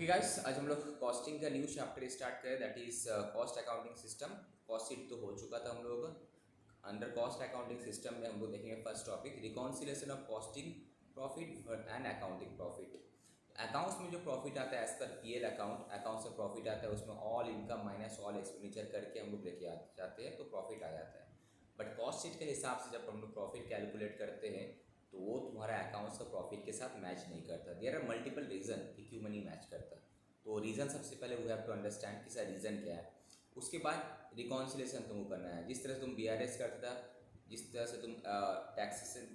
Okay guys, आज हम लोग कॉस्टिंग का न्यू चैप्टर स्टार्ट करें, that is cost accounting system. Cost sheet तो हो चुका था हम लोगों का। अंडर कॉस्ट अकाउंटिंग सिस्टम में हम लोग देखेंगे first topic reconciliation of costing profit and accounting profit. Accounts में जो प्रॉफिट आता है as per PL account, accounts में प्रॉफिट आता है उसमें all income minus all expenditure करके हम लोग लेके जाते हैं तो प्रॉफिट आ जाता है। बट कॉस्ट शीट के हिसाब से जब हम लोग प्रॉफिट कैलकुलेट करते हैं तो वो तुम्हारा अकाउंट्स का प्रॉफिट के साथ मैच नहीं करता। देयर आर मल्टीपल रीज़न कि क्यों नहीं मैच करता। तो रीज़न सबसे पहले वी हैव टू अंडरस्टैंड कि सर रीज़न क्या है। उसके बाद रिकॉन्सिलेशन तुमको करना है। जिस तरह से तुम बीआरएस करते था, जिस तरह से तुम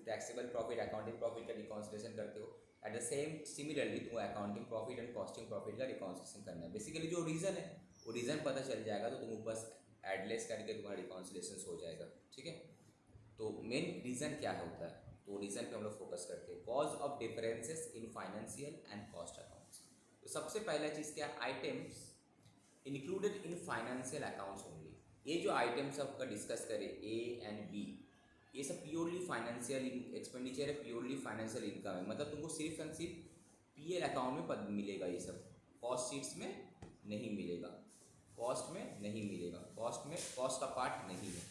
टैक्सेबल प्रॉफिट अकाउंटिंग प्रॉफिट का रिकॉन्सिलेशन करते हो, एट द सेम सिमिलरली तुमको accounting profit and costing profit का रिकॉन्सिलेशन करना है। बेसिकली जो रीज़न है वो रीज़न पता चल जाएगा तो तुम बस एडलेस करके तुम्हारा रिकॉन्सिलेशन हो जाएगा। ठीक है, तो मेन रीज़न क्या होता है, तो रीज़न पे हम लोग फोकस करते हैं। Cause of differences in financial and cost accounts. तो सबसे पहला चीज़ क्या, items included in financial accounts only. ये जो आइटम्स आपका डिस्कस करें ए एंड बी, ये सब प्योरली फाइनेंशियल एक्सपेंडिचर है, प्योरली फाइनेंशियल इनकम है। मतलब तुमको सिर्फ एंड सिर्फ पीएल अकाउंट में पद मिलेगा, ये सब कॉस्ट शीट्स में नहीं मिलेगा, कॉस्ट में नहीं मिलेगा, कॉस्ट में कॉस्ट का पार्ट नहीं है।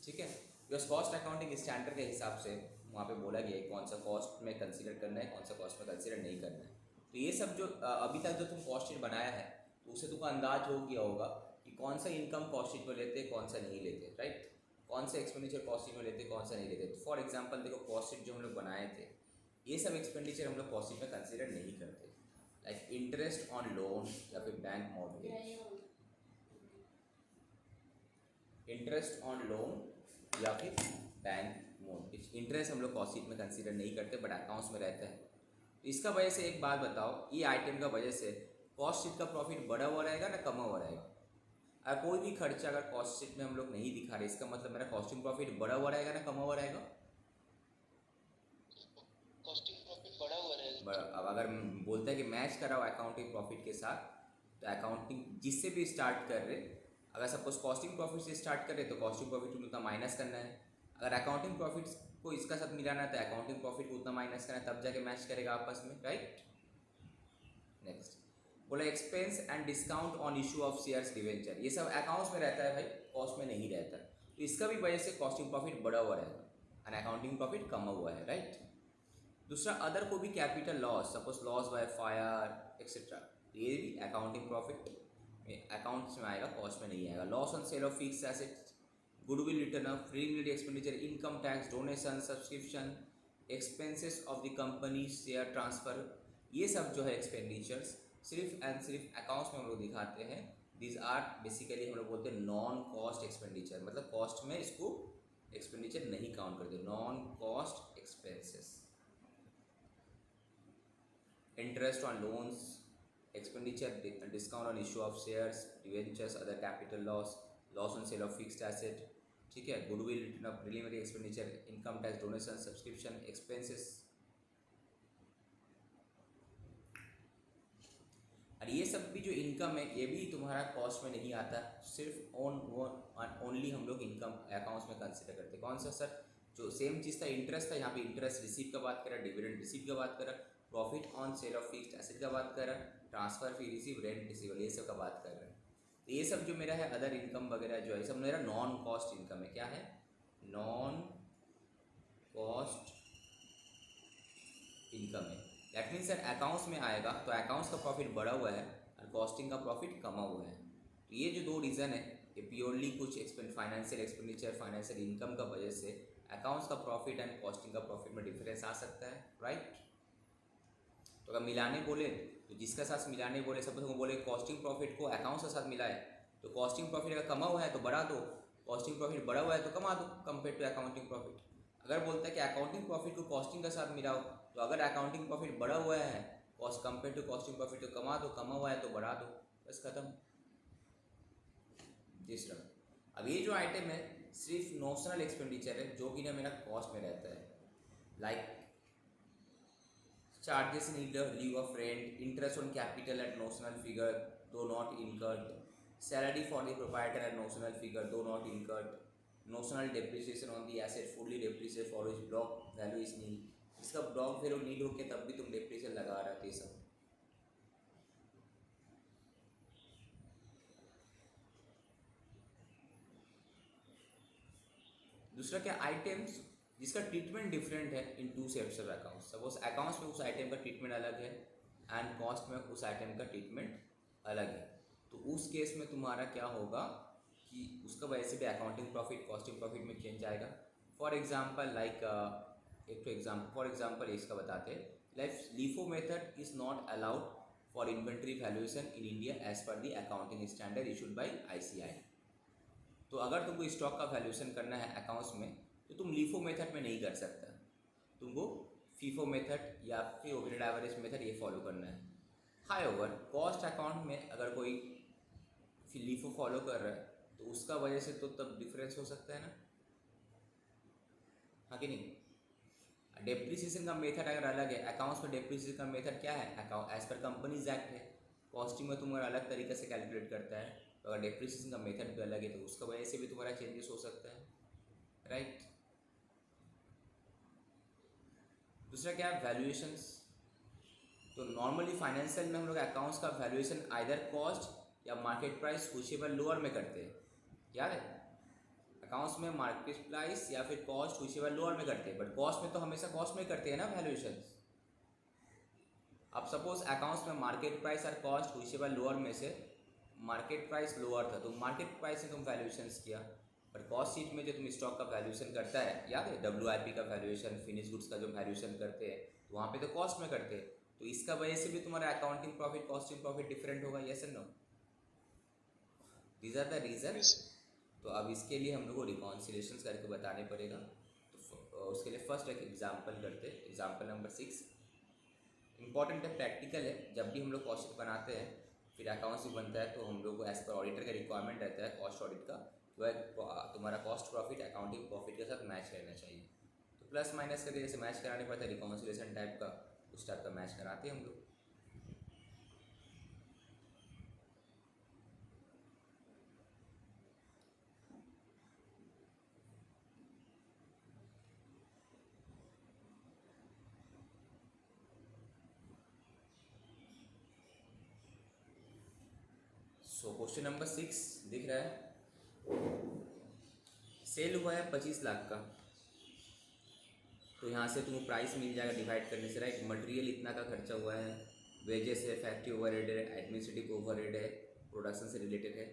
ठीक है, बिकॉज कॉस्ट अकाउंटिंग स्टैंडर्ड के हिसाब से वहाँ पे बोला गया है कौन सा कॉस्ट में कंसीडर करना है, कौन सा कॉस्ट में कंसीडर नहीं करना है। तो ये सब जो अभी तक जो तुम कॉस्ट शीट बनाया है तो उससे तुमको अंदाज हो गया होगा कि कौन सा इनकम कॉस्ट शीट में लेते हैं, कौन सा नहीं लेते, राइट। कौन सा एक्सपेंडिचर कॉस्ट शीट में लेते हैं, कौन सा नहीं लेते। तो फॉर एग्जाम्पल देखो, कॉस्ट शीट जो हम लोग बनाए थे ये सब एक्सपेंडिचर हम लोग कॉस्ट शीट में कंसीडर नहीं करते। लाइक इंटरेस्ट ऑन लोन या फिर bank mortgage, interest on loan या फिर बैंक मॉर्गेज, इंटरेस्ट हम लोग कॉस्ट शीट में कंसीडर नहीं करते बट अकाउंट्स में रहता है। तो इसका वजह से एक बात बताओ, ये आइटम का वजह से कॉस्ट शीट का प्रॉफिट बढ़ा हुआ रहेगा ना कमा हुआ रहेगा। अगर कोई भी खर्चा अगर कॉस्ट शीट में हम लोग नहीं दिखा रहे, इसका मतलब मेरा कॉस्टिंग प्रॉफिट बढ़ा हुआ रहेगा ना कमा हुआ रहेगा। कॉस्टिंग प्रॉफिट बढ़ा हुआ रहेगा। अब अगर बोलते हैं कि मैच करा हुआ अकाउंटिंग प्रॉफिट के साथ, तो अकाउंटिंग जिससे भी स्टार्ट कर रहे, अगर सपोज कॉस्टिंग प्रॉफिट से स्टार्ट करें तो कॉस्टिंग प्रॉफिट को उतना माइनस करना है। अगर अकाउंटिंग प्रॉफिट को इसका साथ मिलाना है तो अकाउंटिंग प्रॉफिट को उतना माइनस करना है, तब जाके मैच करेगा आपस में, राइट। नेक्स्ट बोला expense and discount on issue of shares debenture, ये सब अकाउंट्स में रहता है भाई, कॉस्ट में नहीं रहता। तो इसका भी वजह से कॉस्टिंग प्रॉफिट बढ़ा हुआ रहेगा एंड अकाउंटिंग प्रॉफिट कमा हुआ है, राइट। दूसरा अदर को भी capital loss, suppose loss by fire etcetera, ये भी अकाउंटिंग प्रॉफिट में अकाउंट्स में आएगा, कॉस्ट में नहीं आएगा। Loss on sale of fix assets, goodwill return of preliminary expenditure, income tax, donation, subscription, expenses of the company, share transfer, ये सब जो है एक्सपेंडिचर्स सिर्फ एंड सिर्फ अकाउंट्स में हम लोग दिखाते हैं। दीज आर बेसिकली हम लोग बोलते हैं नॉन कॉस्ट एक्सपेंडिचर, मतलब कॉस्ट में इसको एक्सपेंडिचर नहीं काउंट करते, non cost expenses. Interest on loans, expenditure, discount on issue of shares, debentures, other capital loss, loss on sale of fixed asset, ठीक है, goodwill, return of preliminary expenditure, income tax, donation, subscription, expenses. और ये सब भी जो income है ये भी तुम्हारा कॉस्ट में नहीं आता, सिर्फ ओनली हम लोग इनकम अकाउंट्स में कंसिडर करते हैं। कौन सा सर, जो सेम चीज़ था इंटरेस्ट था, यहाँ पे इंटरेस्ट रिसीव का बात करा, डिविडेंड रिसीव का बात करा, profit on sale of fixed asset का बात करा, transfer fee receive, rent receive, ये सब का बात कर रहे हैं। तो ये सब जो मेरा है अदर इनकम वगैरह जो है सब मेरा नॉन कॉस्ट इनकम है। क्या है, नॉन कॉस्ट इनकम है। दैट मीन्स सर अकाउंट्स में आएगा तो अकाउंट्स का प्रॉफिट बढ़ा हुआ है और कॉस्टिंग का प्रॉफिट कमा हुआ है। तो ये जो दो रीज़न है ये प्योरली कुछ फाइनेंशियल एक्सपेंडिचर, फाइनेंशियल इनकम का वजह से अकाउंट्स का प्रॉफिट एंड कॉस्टिंग का प्रॉफिट में डिफरेंस आ सकता है, राइट। तो अगर मिलाने बोले तो जिसका साथ मिलाने बोले, सपोज हम बोले कॉस्टिंग प्रॉफिट को अकाउंट्स के साथ मिलाए तो कॉस्टिंग प्रॉफिट अगर कमा हुआ है तो बढ़ा दो, कॉस्टिंग प्रॉफिट बढ़ा हुआ है तो कमा दो कंपेयर टू अकाउंटिंग प्रॉफिट। अगर बोलता है कि अकाउंटिंग प्रॉफिट को कॉस्टिंग के साथ मिलाओ, तो अगर अकाउंटिंग प्रॉफिट बढ़ा हुआ है cost compare to costing profit तो कमा दो, कमा हुआ है तो बढ़ा दो, बस खत्म। तीसरा, अब ये जो आइटम है सिर्फ नोशनल एक्सपेंडिचर है जो कि ना मेरा कॉस्ट में रहता है, like charges in lieu of rent, interest on capital at notional figure though not incurred, salary for the proprietor at notional figure though not incurred, notional depreciation on the asset fully depreciated for which block value is nil, इसका block value need होके तब भी तुम depreciation लगा रहे थे सब। दूसरा क्या, आइटम्स जिसका ट्रीटमेंट डिफरेंट है in two sets of accounts. Suppose accounts में उस आइटम का ट्रीटमेंट अलग है एंड कॉस्ट में उस आइटम का ट्रीटमेंट अलग है। तो उस केस में तुम्हारा क्या होगा कि उसका वजह से भी अकाउंटिंग प्रॉफिट कॉस्टिंग प्रॉफिट में चेंज आएगा। फॉर एग्जांपल लाइक एक तो एग्जाम्पल फॉर एग्जांपल इसका बताते हैं, like LIFO method is not allowed for inventory valuation in India as per the accounting standard issued by ICAI। तो अगर तुमको स्टॉक का वैल्यूएशन करना है अकाउंट्स में तो तुम लीफो मेथड में नहीं कर सकता, तुमको फीफो मेथड या फिर वेटेड एवरेज मेथड ये फॉलो करना है। हाउएवर कॉस्ट अकाउंट में अगर कोई लीफो फॉलो कर रहा है तो उसका वजह से तो तब डिफरेंस हो सकता है ना, हाँ कि नहीं। डेप्रिसिएशन का मेथड अगर अलग है, अकाउंट्स में डेप्रिसिएशन का मेथड क्या है, account as per companies act है। कॉस्टिंग में तुम्हारा अलग तरीके से कैलकुलेट करता है, तो अगर डेप्रिसिएशन का मेथड भी अलग है तो उसका वजह से भी तुम्हारा चेंजेस हो सकता है, राइट। दूसरा क्या है, वैल्यूएशंस। तो नॉर्मली फाइनेंशियल में हम लोग अकाउंट्स का वैल्यूएशन आइदर कॉस्ट या मार्केट प्राइस व्हिचएवर लोअर में करते हैं, याद है। अकाउंट्स में मार्केट प्राइस या फिर कॉस्ट व्हिचएवर लोअर में करते हैं, बट कॉस्ट में तो हमेशा कॉस्ट में करते हैं ना वैल्यूएशन। अब सपोज अकाउंट्स में मार्केट प्राइस और कॉस्ट व्हिचएवर लोअर में से मार्केट प्राइस लोअर था तो मार्केट प्राइस से तुम वैल्यूएशंस किया, पर कॉस्ट शीट में जो तुम स्टॉक का वैल्यूएशन करता है, याद है WIP का वैल्यूएशन, फिनिश गुड्स का जो वैल्यूएशन करते हैं तो वहाँ पे तो कॉस्ट में करते हैं, तो इसका वजह से भी तुम्हारा accounting profit costing profit different होगा, yes and no. These are the reason. तो अब इसके लिए हम लोग को रिकॉन्सिलेशन करके बताने पड़ेगा। तो उसके लिए फर्स्ट एक एग्जाम्पल करते हैं, एग्जाम्पल नंबर 6 इंपॉर्टेंट है, प्रैक्टिकल है। जब भी हम लोग कॉस्ट शीट बनाते हैं फिर अकाउंट्स भी बनता है तो हम लोग को एज पर ऑडिटर का रिक्वायरमेंट रहता है कॉस्ट ऑडिट का, तो तुम्हारा कॉस्ट प्रॉफिट अकाउंटिंग प्रॉफिट के साथ मैच रहना चाहिए। तो प्लस माइनस करके जैसे मैच कराने पड़ता है रिकॉन्सिलेशन टाइप का, उस टाइप का मैच कराते हैं हम लोग। सो क्वेश्चन नंबर 6 दिख रहा है, सेल हुआ है 25 लाख का, तो यहाँ से तुमको प्राइस मिल जाएगा डिवाइड करने से, राइट। मटेरियल इतना का खर्चा हुआ है, वेजेस है, फैक्ट्री ओवरहेड है, एडमिनिस्ट्रेटिव ओवरहेड है, प्रोडक्शन से रिलेटेड है,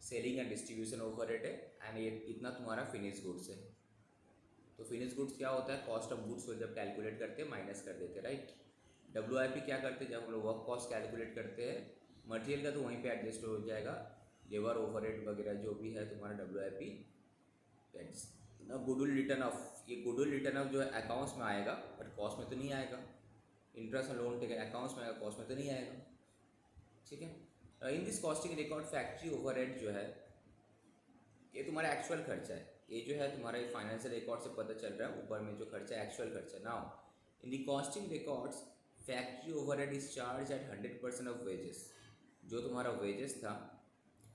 सेलिंग एंड डिस्ट्रीब्यूशन ओवरहेड है, एंड ये इतना तुम्हारा फिनिश गुड्स है। तो फिनिश गुड्स क्या होता है, कॉस्ट ऑफ गुड्स को जब कैलकुलेट करते हैं माइनस कर देते हैं, राइट। WIP क्या करते हैं, जब हम लोग वर्क कॉस्ट कैलकुलेट करते हैं मटेरियल का तो वहीं पे एडजस्ट हो जाएगा, लेबर ओवरहेड वगैरह जो भी है तुम्हारा WIP ना। गुडविल रिटर्न ऑफ, ये गुडविल रिटर्न ऑफ जो है अकाउंट्स में आएगा बट कॉस्ट में तो नहीं आएगा। इंटरेस्ट और लोन टेकन अकाउंट्स में आएगा, कॉस्ट में तो नहीं आएगा, ठीक है। In this costing record factory overhead जो है ये तुम्हारा एक्चुअल खर्चा है, ये जो है तुम्हारा फाइनेंशियल रिकॉर्ड से पता चल रहा है ऊपर में जो खर्चा है एक्चुअल खर्चा। Now in the costing records factory overhead is charge at 100% of wages. जो तुम्हारा वेजेस था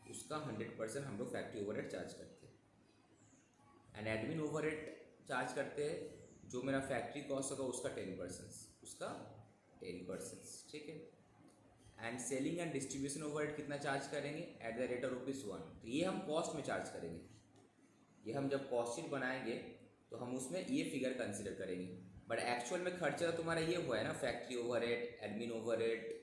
उसका 100% हम लोग फैक्ट्री ओवरहेड चार्ज करते हैं, एंड एडमिन ओवरहेड चार्ज करते हैं, जो मेरा फैक्ट्री कॉस्ट होगा उसका 10%, ठीक है। And selling and distribution overhead कितना चार्ज करेंगे, एट द रेट ऑफ ₹1। तो ये हम कॉस्ट में चार्ज करेंगे, ये हम जब कॉस्ट शीट बनाएंगे तो हम उसमें ये फिगर कंसिडर करेंगे, बट एक्चुअल में खर्चा तुम्हारा ये हुआ है ना, factory overhead, admin overhead,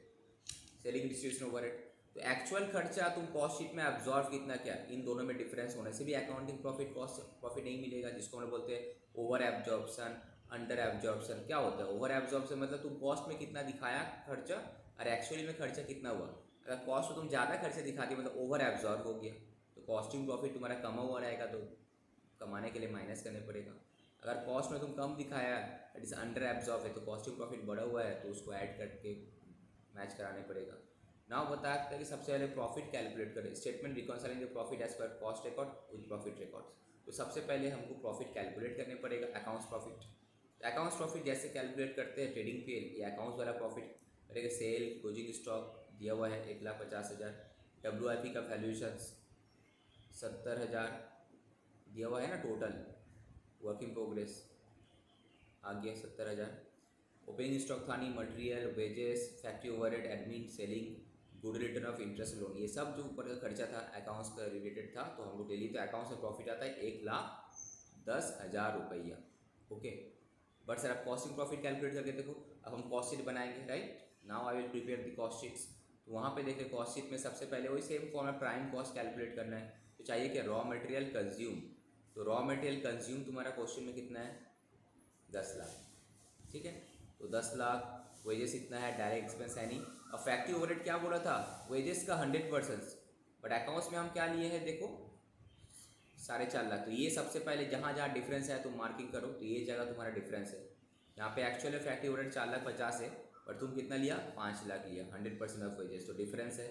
selling distribution overhead. तो एक्चुअल खर्चा तुम कॉस्ट शीट में अब्जॉर्व कितना क्या, इन दोनों में डिफरेंस होने से भी अकाउंटिंग प्रॉफिट कॉस्ट प्रॉफिट नहीं मिलेगा, जिसको हम बोलते हैं ओवर एब्जॉर्प्शन अंडर एब्जॉर्प्शन। क्या होता है ओवर एब्जॉर्प्शन, मतलब तुम कॉस्ट में कितना दिखाया खर्चा और एक्चुअली में खर्चा कितना हुआ। अगर कॉस्ट में तुम ज़्यादा खर्चा दिखा दिया मतलब ओवर एब्जॉर्ब हो गया, तो कॉस्टिंग प्रॉफिट तुम्हारा कमा हुआ रहेगा, तो कमाने के लिए माइनस करने पड़ेगा। अगर कॉस्ट में तुम कम दिखाया दैट इज अंडर एब्जॉर्ब है, तो कॉस्टिंग प्रॉफिट बढ़ा हुआ है तो उसको ऐड करके मैच कराने पड़ेगा। नाउ बताते हैं कि सबसे पहले प्रॉफिट कैलकुलेट करें, statement reconciling the profit as per cost record with profit records. तो सबसे पहले हमको प्रॉफिट कैलकुलेट करने पड़ेगा, अकाउंट्स प्रॉफिट। अकाउंट्स प्रॉफिट जैसे कैलकुलेट करते हैं ट्रेडिंग पे, ये अकाउंट्स वाला प्रॉफिट करेंगे। सेल क्लोजिंग स्टॉक दिया हुआ है 1,50,000, WIP का वैल्यूएशन 70,000 दिया हुआ है ना, टोटल वर्क इन प्रोग्रेस आ गया 70,000। ओपनिंग स्टॉक था नहीं, material, wages, factory overhead, admin, selling, good return of interest loan, ये सब जो ऊपर का खर्चा था अकाउंट्स का रिलेटेड था। तो हम लोग डेली तो अकाउंट्स में प्रॉफिट आता है 10,000 रुपया। ओके, बट सर आप कॉस्टिंग प्रॉफिट कैलकुलेट करके देखो। अब हम कॉस्ट शीट बनाएंगे, right. Now I will prepare the cost sheets. तो वहाँ पे देखिए कॉस्ट शीट में सबसे पहले वही same form prime cost calculate करना है। तो चाहिए कि रॉ मटेरियल कंज्यूम, तो रॉ मटेरियल कंज्यूम तुम्हारा क्वेश्चन में कितना है, 10 लाख, ठीक है। तो 10 लाख, वेजेस इतना है, डायरेक्ट एक्सपेंस है नहीं। और फैक्ट्री ओवरहेड क्या बोला था, वेजेस का 100%, बट अकाउंट्स में हम क्या लिए हैं देखो 4.5 लाख। तो ये सबसे पहले जहाँ जहाँ डिफरेंस है तुम मार्किंग करो, तो ये जगह तुम्हारा डिफरेंस है। यहाँ पे एक्चुअल फैक्ट्री ओवरहेड 4,50,000 है, पर तुम कितना लिया, 5 लाख लिया, 100% ऑफ वेजेस, तो डिफरेंस है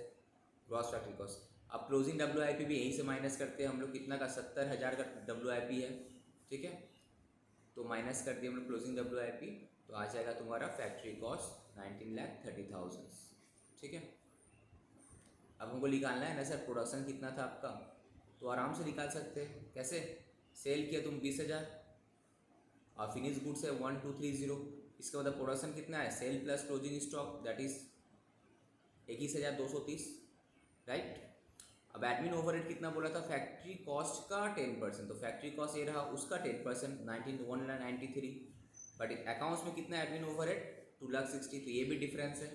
ग्रॉस फैक्ट्री कॉस्ट। अब क्लोजिंग WIP भी यहीं से माइनस करते हैं हम लोग, कितना का 70,000 का WIP है, ठीक है। तो माइनस कर दिए हम लोग क्लोजिंग WIP, तो आ जाएगा तुम्हारा फैक्ट्री कॉस्ट 19,30,000, ठीक है। अब हमको निकालना है ना सर प्रोडक्शन कितना था आपका, तो आराम से निकाल सकते हैं। कैसे, सेल किया तुम 20,000 और फिनिश गुड्स है 1230, इसका मतलब प्रोडक्शन कितना है, sale plus closing stock that is 21,230, right. अब एडमिन ओवरहेड कितना बोला था, फैक्ट्री कॉस्ट का 10%, तो फैक्ट्री कॉस्ट ये रहा उसका 10%, 1,993, बट अकाउंट्स में कितना एडमिन ओवरहेड 2,60,000, तो ये भी डिफरेंस है,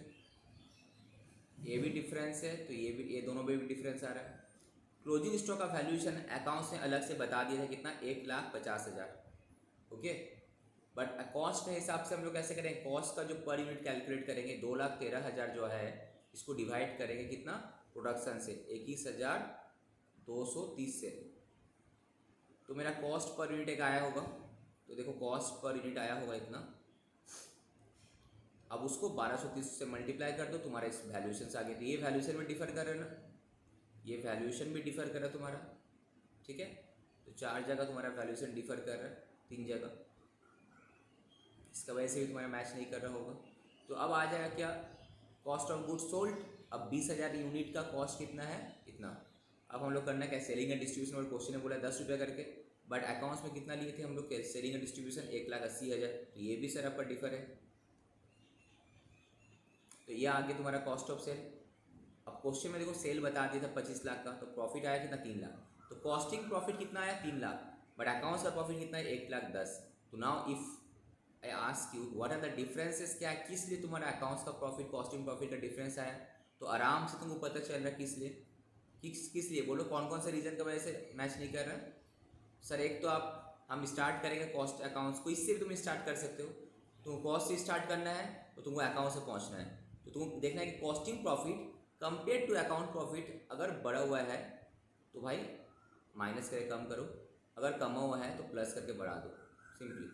ये भी डिफरेंस है, तो ये भी, ये दोनों में भी डिफरेंस आ रहा है। क्लोजिंग स्टॉक का वैल्यूएशन अकाउंट्स ने अलग से बता दिया था कितना, 1,50,000, ओके। बट कॉस्ट के हिसाब से हम लोग कैसे करेंगे, कॉस्ट का जो पर यूनिट कैलकुलेट करेंगे, 2,13,000 जो है इसको डिवाइड करेंगे कितना, प्रोडक्शन से 21,230 से, तो मेरा कॉस्ट पर यूनिट एक आया होगा। तो देखो कॉस्ट पर यूनिट आया होगा इतना, अब उसको 1230 से मल्टीप्लाई कर दो, तुम्हारा इस वैल्यूएशन से आगे, तो ये वैल्यूएशन में डिफर कर रहा है ना, ये वैल्यूएशन भी डिफर कर रहा है तुम्हारा, ठीक है। तो 4 जगह तुम्हारा वैल्यूएशन डिफर कर रहा है, 3 जगह, इसका वजह से भी तुम्हारा मैच नहीं कर रहा होगा। तो अब आ जाएगा क्या, कॉस्ट ऑफ गुड्स सोल्ड। अब 20,000 यूनिट का कॉस्ट कितना है, इतना। अब हम लोग करना क्या, सेलिंग एंड डिस्ट्रीब्यूशन, और क्वेश्चन ने बोला 10 रुपये करके, बट अकाउंट्स में कितना लिए थे हम लोग, सेलिंग एंड डिस्ट्रीब्यूशन 1,80,000, तो ये भी सर आपका डिफर है। तो ये आगे तुम्हारा कॉस्ट ऑफ सेल। अब क्वेश्चन में देखो सेल बता दिया था 25 लाख का, तो प्रॉफिट आया कितना, 3 लाख, तो कॉस्टिंग प्रॉफिट कितना आया, 3 लाख, बट अकाउंट्स का प्रॉफिट कितना है, 1,10,000। तो now if I ask you what are the differences, क्या किस लिए तुम्हारा अकाउंट्स का प्रॉफिट कॉस्टिंग प्रॉफिट का डिफरेंस आया, तो आराम से तुमको पता चल रहा है किस लिए, किस लिए बोलो, कौन कौन सा रीजन की वजह से मैच नहीं कर रहा है। सर एक तो आप, हम स्टार्ट करेंगे कॉस्ट अकाउंट्स को, इससे भी तुम स्टार्ट कर सकते हो, तुमको कॉस्ट से स्टार्ट करना है तो तुमको अकाउंट से पहुंचना है, तो तुम देखना है कि costing profit compare to account profit अगर बढ़ा हुआ है तो भाई माइनस करके कम करो, अगर कमा हुआ है तो प्लस करके बढ़ा दो, सिंपली।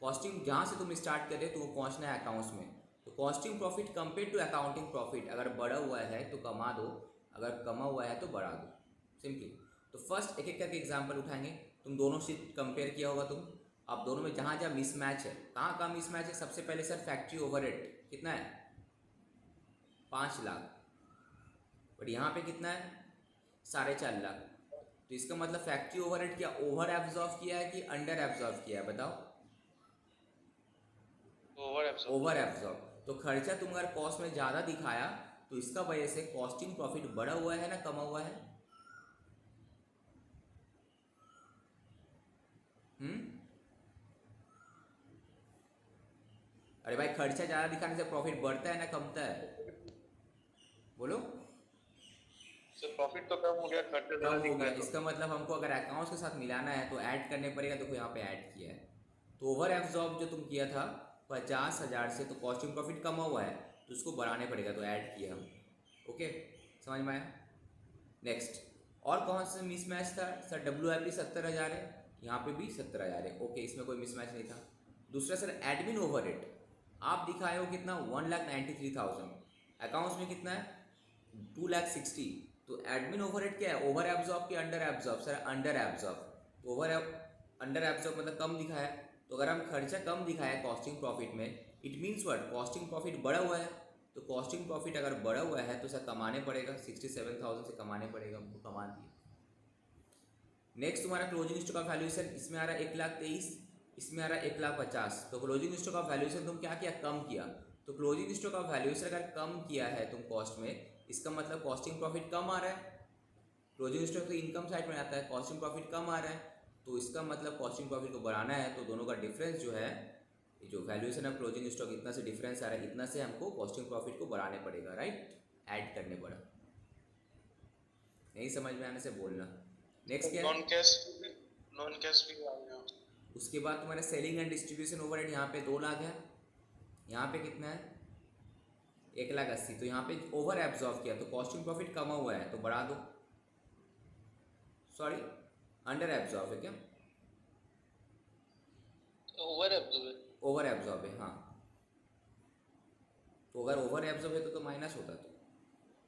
कॉस्टिंग जहाँ से तुम स्टार्ट कर रहे हो तो वो पहुँचना है अकाउंट्स में, तो costing profit compare to accounting profit अगर बढ़ा हुआ है तो कमा दो, अगर कमा हुआ है तो बढ़ा दो, सिंपली। तो फर्स्ट एक एक करके एग्जांपल उठाएंगे, तुम दोनों से कंपेयर किया होगा तुम, अब दोनों में जहाँ जहाँ मिसमैच है, कहाँ मिसमैच है, सबसे पहले सर फैक्ट्री ओवरहेड कितना है, 5 लाख, बट यहाँ पे कितना है, 4.5 लाख, तो इसका मतलब फैक्ट्री ओवरहेड क्या ओवर एब्जॉर्व किया है कि अंडर एब्जॉर्व किया है, बताओ। ओवर एब्जॉर्व, तो खर्चा तुम अगर कॉस्ट में ज़्यादा दिखाया तो इसका वजह से कॉस्टिंग प्रॉफिट बढ़ा हुआ है ना कमा हुआ है, अरे भाई खर्चा ज़्यादा दिखाने से प्रॉफिट बढ़ता है ना कमता है, बोलो। प्रॉफिट तो कम हो गया, खर्चा कम ज्यादा हो गया, दिखा है इसका मतलब हमको अगर अकाउंट्स के साथ मिलाना है तो ऐड करने पड़ेगा, देखो यहाँ पे ऐड किया है, तो ओवर एब्जॉर्ब जो तुम किया था 50,000 से, तो कॉस्टिंग प्रॉफिट कमा हुआ है तो उसको बढ़ाने पड़ेगा, तो ऐड किया हम, ओके, समझ में आया। नेक्स्ट, और कौन सा मिसमैच था सर, WIP 70,000 है, यहाँ पे भी 70,000 है, ओके, इसमें कोई मिसमैच नहीं था। दूसरा सर एडमिन ओवरहेड, आप दिखाए हो कितना 1,93,000, अकाउंट्स में कितना है 2,60,000, तो एडमिन ओवरहेड क्या है, ओवर एब्जॉर्ब कि under absorb, sir under absorb, तो अंडर एब्जॉर्ब मतलब कम दिखाया, तो अगर हम खर्चा कम दिखाया कॉस्टिंग प्रॉफिट में, it means what, costing profit बढ़ा हुआ है, तो कॉस्टिंग प्रॉफिट अगर बढ़ा हुआ है तो सर कमाने पड़ेगा, 67,000 से कमाने पड़ेगा, हमको कमा दिए। नेक्स्ट तुम्हारा क्लोजिंग स्टॉक ऑफ वैल्यूएशन, इसमें आ रहा है 1,23,000, इसमें आ रहा है 1,50,000, तो क्लोजिंग स्टॉक ऑफ वैल्यूएशन तुम क्या किया, कम किया, तो क्लोजिंग स्टॉक ऑफ वैल्यूएशन अगर कम किया है तुम कॉस्ट में, इसका मतलब कॉस्टिंग प्रॉफिट कम आ रहा है, क्लोजिंग स्टॉक तो इनकम साइड में आता है, कॉस्टिंग प्रॉफिट कम आ रहा है, तो इसका मतलब कॉस्टिंग प्रॉफिट को बढ़ाना है तो दोनों का डिफरेंस जो है, जो वैल्यूएशन ऑफ क्लोजिंग स्टॉक इतना से डिफरेंस आ रहा है, इतना से हमको कॉस्टिंग प्रॉफिट को बढ़ाने पड़ेगा, राइट, ऐड करने पड़ा। नहीं समझ में आने से बोलना। नेक्स्ट क्या है? नॉन कैश भी आ गया। उसके बाद तुम्हारा सेलिंग एंड डिस्ट्रीब्यूशन ओवरहेड यहाँ पे 2 लाख है, यहाँ पे कितना है 1,80,000, तो यहाँ पे ओवर एब्जॉर्व किया तो कॉस्टिंग प्रॉफिट कमा हुआ है तो बढ़ा दो, सॉरी अंडर एब्जॉर्व है क्या, ओवर एब्जॉर्ब ओवर एब्जॉर्ब है, हाँ, तो अगर ओवर एब्जॉर्ब है तो माइनस होता, तो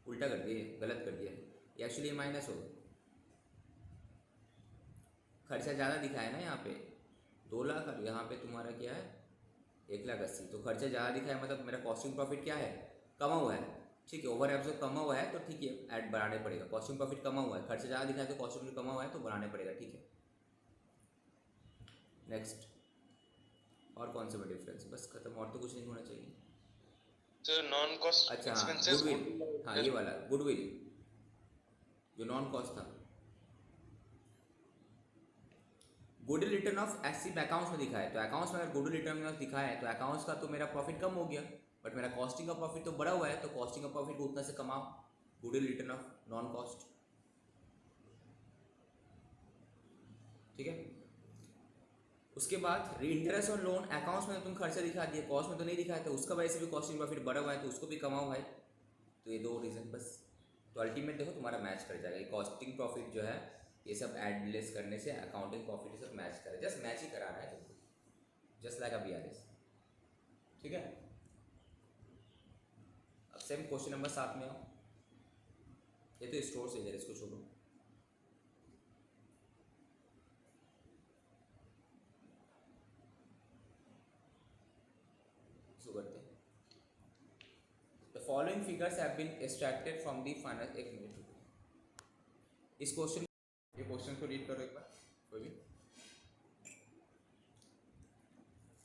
उल्टा कर दिए, गलत कर दिया, एक्चुअली ये माइनस होगा, खर्चा ज़्यादा दिखा है ना यहाँ पे 2 लाख, और यहाँ पे तुम्हारा क्या है 1,80,000, तो खर्चा ज़्यादा दिखा है, मतलब मेरा कॉस्टिंग प्रॉफिट क्या है, कमा हुआ है, ठीक है, ओवर एब्जॉर्ब कमा हुआ है तो ठीक है, ऐड बढ़ाने पड़ेगा, कॉस्टिंग प्रॉफिट कमा हुआ है, खर्चा ज़्यादा दिखा है तो कॉस्टिंग प्रॉफिट कमा हुआ है तो बढ़ाने पड़ेगा, ठीक है। नेक्स्ट, और कौन सा डिफरेंस, बस खत्म, और तो कुछ नहीं होना चाहिए। तो नॉन कॉस्ट अच्छा हाँ, एक्सपेंसेस गुडविल, हाँ ये वाला गुडविल जो नॉन कॉस्ट था, goodwill return of SC accounts में दिखा है, तो अकाउंट्स में अगर गुडविल रिटर्न ऑफ दिखा है तो अकाउंट्स का तो मेरा प्रॉफिट कम हो गया, बट मेरा कॉस्टिंग का प्रॉफिट तो बढ़ा हुआ है, तो कॉस्टिंग का प्रॉफिट को उतना से कमाओ, goodwill return of non cost, ठीक है। उसके बाद इंटरेस्ट ऑन लोन अकाउंट्स में तुम खर्चा दिखा दिए, कॉस्ट में तो नहीं दिखाया, तो उसका वजह से भी कॉस्टिंग प्रॉफिट बढ़ा हुआ है तो उसको भी कमाओ भाई, तो ये 2 रीज़न बस, तो अल्टीमेट देखो तुम्हारा मैच कर जाएगा, ये कॉस्टिंग प्रॉफिट जो है ये सब एड लेस करने से अकाउंटिंग प्रॉफिट ये सब मैच करे, जस्ट मैच ही कराना है तुमको, जस्ट लाइक अ BRS, ठीक है। अब सेम क्वेश्चन नंबर 7 में आओ, ये तो स्टोर से है, इसको छोड़ो, इसको करते हैं। The following figures have been extracted from the final, एक मिनट, इस क्वेश्चन, ये क्वेश्चन को रीड करो एक बार कोई भी।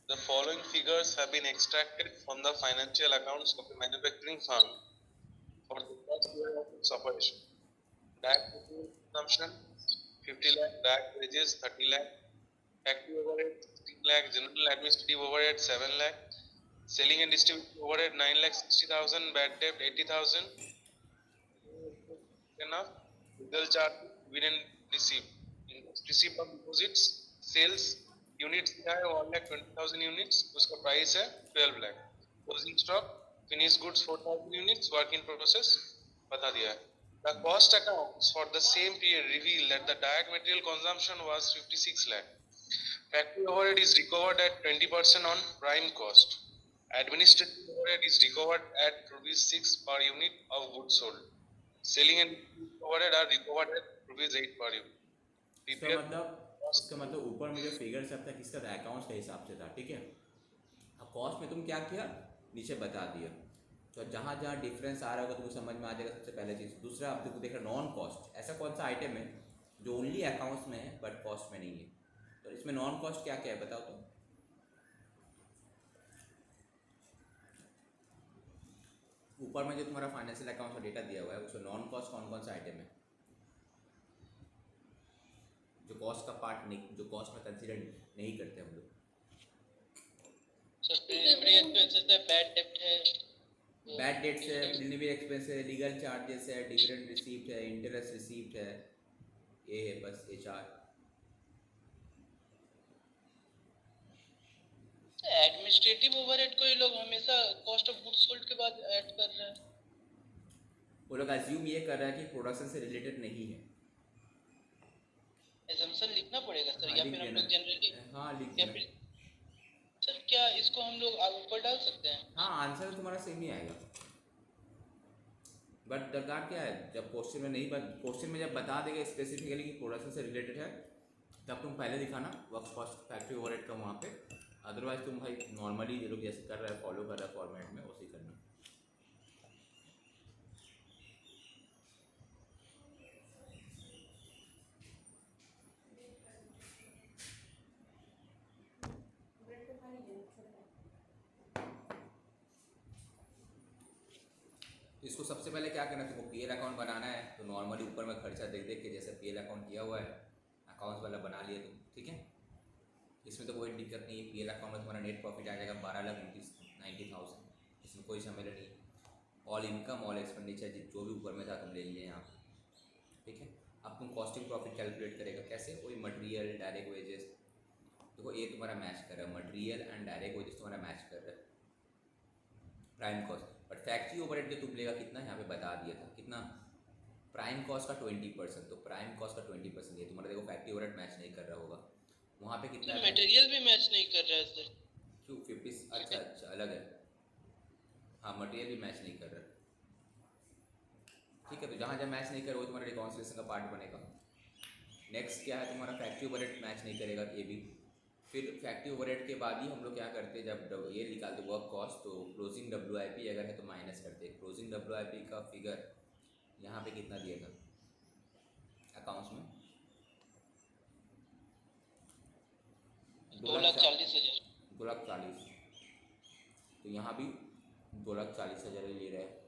The following figures have been extracted from the financial accounts of the manufacturing firm for the first year of its operation. Direct material consumption 50 lakh, direct wages 30 lakh, factory overhead 16 lakh, general administrative overhead 7 lakh, selling and distribution overhead 9,60,000, bad debt 80,000. Enough. Legal charge dividend received. Interest received of deposits, sales units दिया है 1,20,000 units, उसका price है 12 lakh. Closing stock finished goods 4,000 units, work in process बता दिया है. The cost accounts for the same period reveal that the direct material consumption was 56 lakh. Factory overhead is recovered at 20% on prime cost. Administrative overhead is recovered at ₹6 per unit of goods sold. Selling and overhead are recovered at ₹8 per unit. इसका मतलब ऊपर में जो figure सब था किसका था, accounts के हिसाब से था, ठीक है। अब कॉस्ट में तुम क्या किया, नीचे बता दिया, तो जहाँ जहाँ डिफरेंस आ रहा होगा तुमको समझ में आ जाएगा, सबसे पहले चीज़। दूसरा आप देखो, देख रहे नॉन कॉस्ट, ऐसा कौन सा आइटम है जो ओनली अकाउंट्स में है बट कॉस्ट में नहीं है, तो इसमें नॉन कॉस्ट क्या क्या है बताओ तो। ऊपर में जो तुम्हारा फाइनेंशियल अकाउंट का डेटा दिया हुआ है उसमें नॉन कॉस्ट कौन कौन सा आइटम है, जो कॉस्ट का पार्ट नहीं, जो कॉस्ट में कंसीडर नहीं करते हम लोग। सर प्रीलिमिनरी एक्सपेंसेस है, बैड डेब्ट है, बैड डेट्स है, प्रीलिमिनरी एक्सपेंस है, लीगल चार्जेस है, डिविडेंड रिसीप्ट है, इंटरेस्ट रिसीप्ट है, ये है बस, ये 4। एडमिनिस्ट्रेटिव ओवरहेड को ये लोग हमेशा कॉस्ट ऑफ गुड्स सोल्ड के बाद ऐड कर रहे हैं। वो लोग अज्यूम ये कर रहा है कि प्रोडक्शन से रिलेटेड नहीं है, assumption लिखना पड़ेगा सर, हाँ, या लिख फिर हम देना, लोग जनरली, हाँ लिख या देना। फिर सर क्या इसको हम लोग ऊपर डाल सकते हैं? हाँ आंसर तुम्हारा सेम ही आएगा, बट दरकार क्या है, जब क्वेश्चन में नहीं, क्वेश्चन में जब बता देगा स्पेसिफिकली कि प्रोडक्शन से रिलेटेड है तब तुम पहले दिखाना वर्क कॉस्ट फैक्ट्री ओवरहेड का वहाँ पे, अदरवाइज तुम भाई नॉर्मली ये लोग जैसे कर रहा है फॉलो कर रहा है फॉर्मेट में उसी करना। इसको सबसे पहले क्या करना है, तुमको PL अकाउंट बनाना है, तो नॉर्मली ऊपर में खर्चा देख देख के जैसे PL अकाउंट किया हुआ है अकाउंट्स वाला बना लिया तुम, ठीक है। इसमें तो कोई दिक्कत नहीं है। पी एल अकाउंट में तुम्हारा नेट प्रॉफिट आ जाएगा 12,90,000, इसमें कोई झमेला नहीं। ऑल इनकम ऑल एक्सपेंडिचर जो भी ऊपर में था तुम ले लिए यहाँ पे, ठीक है। अब तुम कॉस्टिंग प्रॉफिट कैलकुलेट करेगा कैसे, वही मटेरियल डायरेक्ट वेजेस, देखो ये तुम्हारा मैच कर रहा है, मटेरियल एंड डायरेक्ट वेजेस तुम्हारा मैच कर रहा है, prime cost. But factory overhead जो तुम लेगा कितना यहाँ पे बता दिया था, कितना, प्राइम कॉस्ट का 20%, तो प्राइम कॉस्ट का 20% ये तुम्हारा देखो फैक्ट्री ओवरहेड मैच नहीं कर रहा होगा, वहाँ पे कितना है, मटेरियल भी मैच नहीं कर रहा है सर। क्यों 50, अच्छा अच्छा अलग है, हाँ मटेरियल भी मैच नहीं कर रहा, ठीक है। तो जहाँ जहाँ मैच नहीं कर रहा वो तुम्हारा रिकॉन्सिलेशन का पार्ट बनेगा। नेक्स्ट क्या है तुम्हारा, फैक्ट्री ओवरहेड मैच नहीं करेगा ये भी। फिर फैक्ट्री ओवरहेड के बाद ही हम लोग क्या करते हैं, जब ये निकालते वर्क कॉस्ट, तो क्लोजिंग WIP अगर है तो माइनस करते हैं। क्लोजिंग WIP का फिगर यहाँ पे कितना दिया था अकाउंट्स में, 2,40,000। 2,40,000, तो यहाँ भी 2,40,000 ले रहे हैं।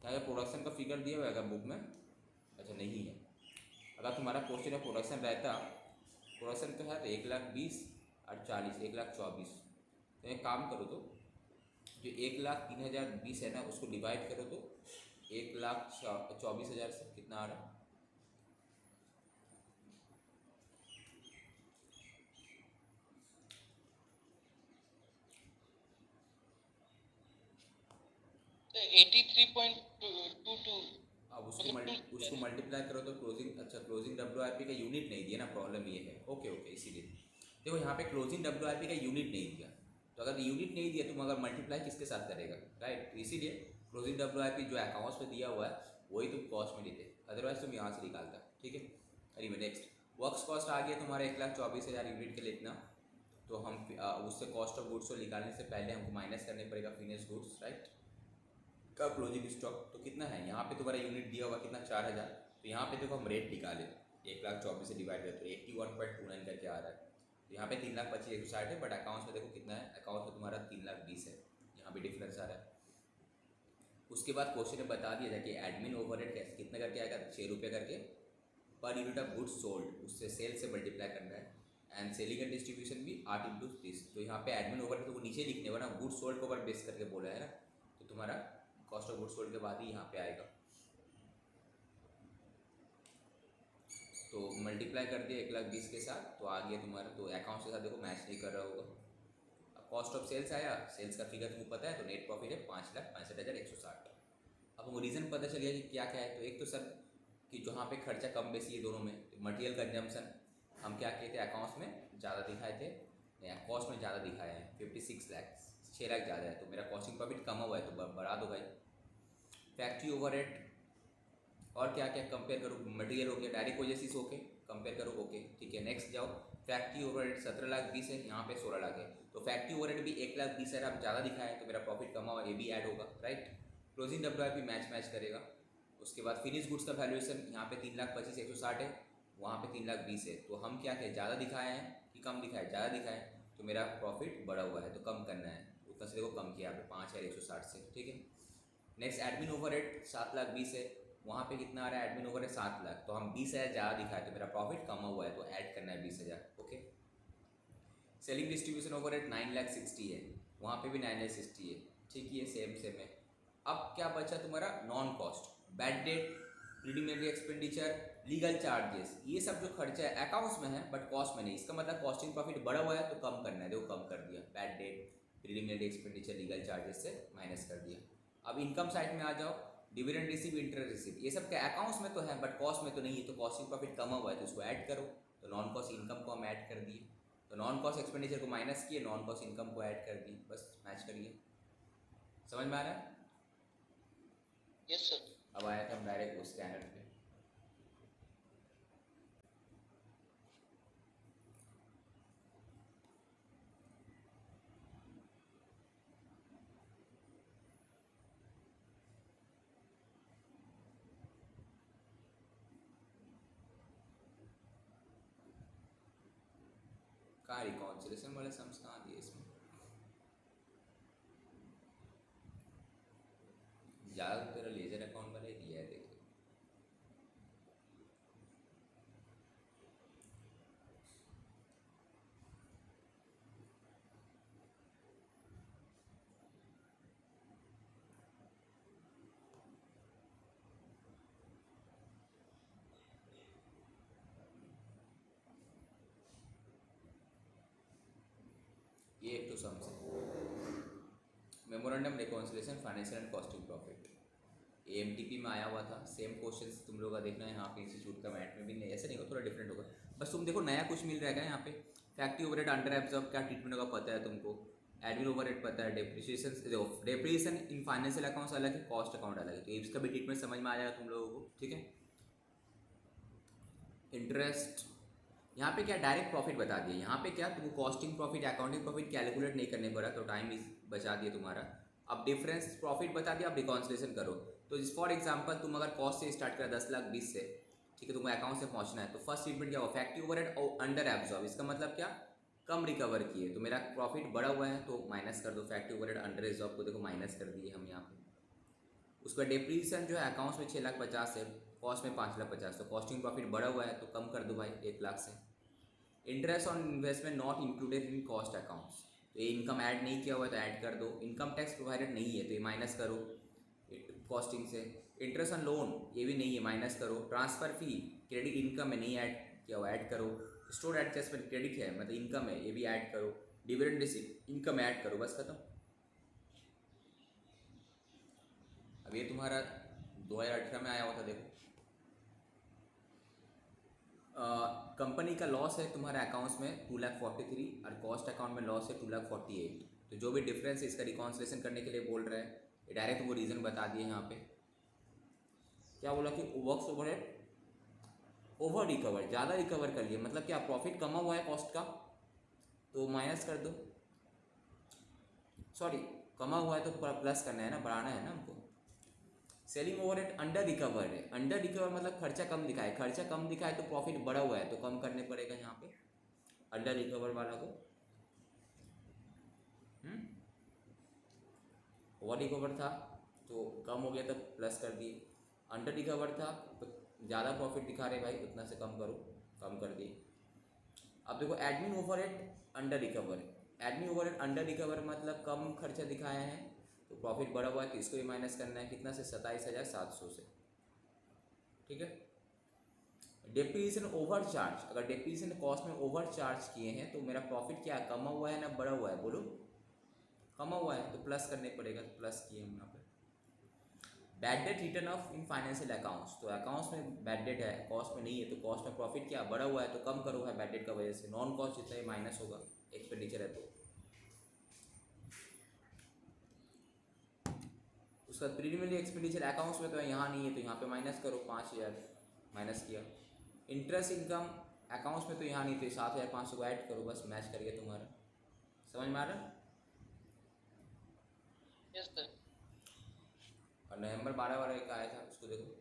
क्या प्रोडक्शन का फिगर दिया हुआ है बुक में, अच्छा नहीं है। अगर तुम्हारा क्वेश्चन है प्रोडक्शन रहता, प्रोडक्शन तो है तो 1,20,000 और 40, 1,24,000, तो एक काम करो, तो जो 1,03,020 है ना उसको डिवाइड करो तो 1,24,000 से कितना आ रहा है, तो 83.22। अब उसको मल्टीप्लाई करो तो क्लोजिंग, अच्छा क्लोजिंग WIP का यूनिट नहीं दिया ना, प्रॉब्लम ये है, ओके ओके। इसीलिए देखो यहाँ पे क्लोजिंग WIP का यूनिट नहीं दिया, तो अगर यूनिट नहीं दिया तुम अगर मल्टीप्लाई किसके साथ करेगा, राइट। तो इसीलिए क्लोजिंग WIP जो अकाउंट्स में दिया हुआ है वही तुम कॉस्ट में लेते, अदरवाइज तुम यहाँ से निकालता, ठीक है। अरे नेक्स्ट वर्क्स कॉस्ट आ गया तुम्हारा 1,24,000 यूनिट के लिए इतना, तो हम उससे कॉस्ट ऑफ गुड्स को निकालने से पहले हमको माइनस करने पड़ेगा फिनिश गुड्स, राइट, का क्लोजिंग स्टॉक। तो कितना है यहाँ पे तुम्हारा यूनिट दिया हुआ कितना, 4,000। तो यहाँ पे देखो हम रेट निकाले, 1,24,000 से डिवाइड करते तो 81.29 करके आ रहा है। तो यहाँ पे 3,25,160 है, बट अकाउंट्स में देखो कितना है, अकाउंट्स में तुम्हारा 3,20,000 है, यहाँ पे डिफरेंस आ रहा है। उसके बाद क्वेश्चन में बता दिया था कि एडमिन ओवरहेड कैसे कितना करके आएगा, 6 रुपये करके per unit of goods sold, उससे सेल से मल्टीप्लाई करना है। एंड सेलिंग एंड डिस्ट्रीब्यूशन भी 8 × 30। तो यहाँ पे एडमिन ओवरहेड तो वो नीचे लिखने वाला गुड्स सोल्ड को ओवर बेस करके बोला है ना, तो तुम्हारा कॉस्ट ऑफ गुड्स सोल्ड के बाद ही यहाँ पे आएगा। तो मल्टीप्लाई कर दिया 1,20,000 के साथ, तो आ गया तुम्हारा, तो अकाउंट्स के साथ देखो मैच नहीं कर रहा होगा। अब कॉस्ट ऑफ सेल्स आया, सेल्स का फिगर तुमको पता है, तो नेट प्रॉफिट है 5,65,160। अब हमको रीज़न पता चल गया कि क्या क्या है। तो एक तो सर कि जहाँ पे खर्चा कम बेसी है दोनों में, मटेरियल कंजम्पशन हम क्या किए थे अकाउंट्स में ज़्यादा दिखाए थे, या कॉस्ट में ज़्यादा दिखाए हैं, 56 लाख, 6 लाख ज़्यादा है, तो मेरा कॉस्टिंग प्रॉफिट कम हुआ है, तो बढ़ा दो भाई। फैक्ट्री ओवरहेड और क्या क्या कंपेयर करो, मटेरियल हो गया, डायरेक्ट वेजेस ओके, कंपेयर करो ओके, ठीक है। नेक्स्ट जाओ, फैक्ट्री ओवरहेड 17,20,000 है, यहाँ पे 16 लाख है, तो फैक्ट्री ओवरहेड भी 1,20,000 आप ज़्यादा दिखाए, तो मेरा प्रॉफिट कम हुआ, ये भी ऐड होगा, राइट। क्लोजिंग WIP मैच करेगा। उसके बाद फिनिश गुड्स का वैल्यूएशन यहाँ पे 3,25,160 है, वहाँ पे 3,20,000 है, तो हम क्या कहें, ज़्यादा दिखाए हैं कि कम दिखाए, ज़्यादा दिखाए, तो मेरा प्रॉफिट बढ़ा हुआ है, तो कम करना है, उतना से देखो कम किया यहाँ पे 5,160 से, ठीक है। नेक्स्ट एडमिन ओवरहेड 7,20,000 है, वहाँ पे कितना आ रहा है एडमिन ओवरहेड 7 लाख, तो हम 20,000 ज़्यादा दिखाए, तो मेरा प्रॉफिट कम हुआ है, तो ऐड करना है 20,000, ओके। सेलिंग डिस्ट्रीब्यूशन ओवरहेड 9,60,000 है, वहाँ पे भी 9,60,000 है, ठीक है, सेम है। अब क्या बचा तुम्हारा, non cost, bad debt, preliminary expenditure, legal charges, ये सब जो खर्चा है अकाउंट्स में है बट कॉस्ट में नहीं, इसका मतलब कॉस्टिंग प्रॉफिट बढ़ा हुआ है तो कम करना है, देखो कम कर दिया, bad debt, preliminary expenditure, legal charges से माइनस कर दिया। अब इनकम साइड में आ जाओ, डिविडेंड रिसीव, इंटरेस्ट रिसीव, ये सब क्या अकाउंट्स में तो है बट कॉस्ट में तो नहीं है, तो कॉस्टिंग प्रॉफिट कम हुआ है तो इसको ऐड करो, तो नॉन कॉस्ट इनकम को हम ऐड कर दिए, तो नॉन कॉस्ट एक्सपेंडिचर को माइनस किए, नॉन कॉस्ट इनकम को ऐड कर दिए, बस मैच करिए। समझ में आ रहा है? Yes sir. अब आया था हम डायरेक्ट उस स्टैंडर्ड पे। कहाँ रिकॉन्सिलेशन वाले सम्स कहाँ दिए इसमें, ज़्यादा तो तेरा लेजर अकाउंट वाला ही दिया है, देखो ये तो समझे memorandum reconciliation financial and costing profit AMTP में आया हुआ था। सेम क्वेश्चन तुम लोग का देखना है यहाँ पे इंस्टीट्यूट का मैट में भी नहीं, ऐसे नहीं होगा, थोड़ा डिफरेंट होगा। बस तुम देखो नया कुछ मिल रहेगा यहाँ पे। फैक्ट्री ओवरहेड अंडर एब्जॉर्ब क्या ट्रीटमेंट होगा पता है तुमको, एडमिन ओवरहेड पता है, डेप्रिसिएशन देखो डेप्रिसिएशन इन फाइनेंशियल अकाउंट्स अलग है, कॉस्ट अकाउंट अलग है, तो इसका भी ट्रीटमेंट समझ में आ जाएगा तुम लोगों को, ठीक है। इंटरेस्ट यहाँ पे क्या डायरेक्ट प्रॉफिट बता दिया, यहाँ पे क्या तुमको costing profit accounting profit calculate नहीं करने पड़ा, तो टाइम बचा दिया तुम्हारा। अब डिफरेंस प्रॉफिट बता दिया, अब रिकॉन्सिलेशन करो। तो फॉर एग्जांपल तुम अगर कॉस्ट से स्टार्ट करा 10,20,000 से, ठीक है, तुमको अकाउंट से पहुंचना है, तो फर्स्ट ट्रीटमेंट क्या हुआ, फैक्ट्री ओवरहेड और अंडर एब्जॉर्ब। इसका मतलब क्या, कम रिकवर किए, तो मेरा प्रॉफिट बढ़ा हुआ है तो माइनस कर दो, फैक्ट्री ओवरहेड अंडर एब्जॉर्ब को देखो माइनस कर दिए हम यहाँ पे। उसका डेप्रीसिएशन जो है अकाउंट्स में 6,50,000 है, कॉस्ट में 5,50,000, तो कॉस्टिंग प्रॉफिट बढ़ा हुआ है तो कम कर दो भाई 1,00,000 से। Interest on investment not included in cost accounts, तो ये इनकम ऐड नहीं किया हुआ है तो ऐड कर दो। इनकम टैक्स प्रोवाइडेड नहीं है तो ये माइनस करो कॉस्टिंग से। इंटरेस्ट ऑन लोन ये भी नहीं है, माइनस करो। ट्रांसफर फी क्रेडिट इनकम में नहीं ऐड किया हुआ, ऐड करो। स्टोर एडजस्टमेंट क्रेडिट है मतलब इनकम है, ये भी ऐड करो। डिविडेंड रिसीट इनकम ऐड करो, बस खत्म। अब ये तुम्हारा 2018 में आया हुआ था देखो। कंपनी का लॉस है तुम्हारे अकाउंट्स में 2,43,000 और कॉस्ट अकाउंट में लॉस है 2,48,000। तो जो भी डिफरेंस है इसका रिकॉन्सिलेशन करने के लिए बोल रहा है, ये डायरेक्ट वो रीज़न बता दिए यहाँ पे। क्या बोला कि वर्क्स ओवरहेड ओवर रिकवर, ज़्यादा रिकवर कर लिया, मतलब क्या प्रॉफिट कमा हुआ है कॉस्ट का तो माइनस कर दो, सॉरी कमा हुआ है तो प्लस करना है ना, बढ़ाना है ना हमको। सेलिंग ओवरहेड अंडर रिकवर है, अंडर रिकवर मतलब खर्चा कम दिखाए, खर्चा कम दिखाए तो प्रॉफिट बढ़ा हुआ है तो कम करने पड़ेगा यहाँ पे अंडर रिकवर वाला को। ओवर रिकवर था तो कम हो गया तो प्लस कर दिए, अंडर रिकवर था तो ज़्यादा प्रॉफिट दिखा रहे भाई उतना से कम करो, कम कर दिए। अब देखो admin overhead under recover, admin overhead under recover मतलब कम खर्चा दिखाए हैं तो प्रॉफिट बढ़ा हुआ है तो इसको भी माइनस करना है, कितना से 27,700 से, ठीक है। डेप्रीसिएशन ओवर चार्ज, अगर डेप्रीसिएशन कॉस्ट में ओवर चार्ज किए हैं तो मेरा प्रॉफिट क्या कमा हुआ है ना बढ़ा हुआ है, बोलो कमा हुआ है तो प्लस करने पड़ेगा, तो प्लस किए हम यहाँ पे। Bad debt return of in financial accounts, तो अकाउंट्स में बैड डेट है कॉस्ट में नहीं है तो कॉस्ट में प्रॉफिट क्या बढ़ा हुआ है तो कम करो है बैड डेट का वजह से, नॉन कॉस्ट जितना ही माइनस होगा एक्सपेंडिचर है तो। उसका प्रीलिमिनरी एक्सपेंडिचर अकाउंट्स में तो यहाँ नहीं है तो यहाँ पे माइनस करो, 5,000 माइनस किया। इंटरेस्ट इनकम अकाउंट्स में तो यहाँ नहीं थे, 7,500 को ऐड करो, बस मैच कर गया तुम्हारा। समझ में आ रहा? Yes sir. और नवंबर 12 का आया था उसको देखो,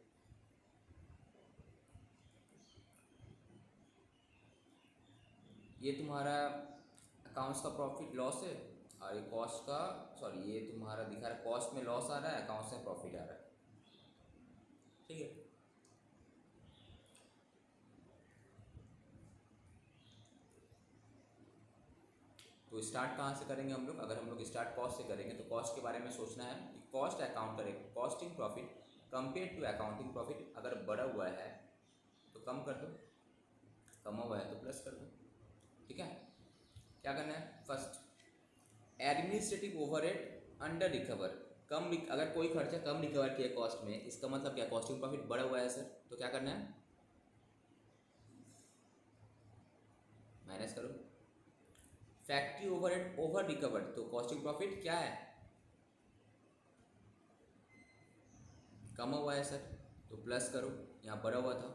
ये तुम्हारा अकाउंट्स का प्रॉफिट लॉस है और ये कॉस्ट का, सॉरी ये तुम्हारा दिखा रहा है कॉस्ट में लॉस आ रहा है अकाउंट्स में प्रॉफिट आ रहा है, ठीक है। तो स्टार्ट कहाँ से करेंगे हम लोग, अगर हम लोग स्टार्ट कॉस्ट से करेंगे तो कॉस्ट के बारे में सोचना है कि कॉस्ट अकाउंट करेंगे, costing profit compare to accounting profit अगर बढ़ा हुआ है तो कम कर दो, कमा हुआ है तो प्लस कर दो, ठीक है। क्या करना है, first administrative overhead under recover, अगर कोई खर्चा कम रिकवर किया कॉस्ट में, इसका मतलब क्या कॉस्टिंग प्रॉफिट बढ़ा हुआ है सर, तो क्या करना है माइनस करो। फैक्ट्री ओवरहेड ओवर रिकवर, तो कॉस्टिंग प्रॉफिट क्या है कमा हुआ है सर तो प्लस करो, यहाँ बढ़ा हुआ था।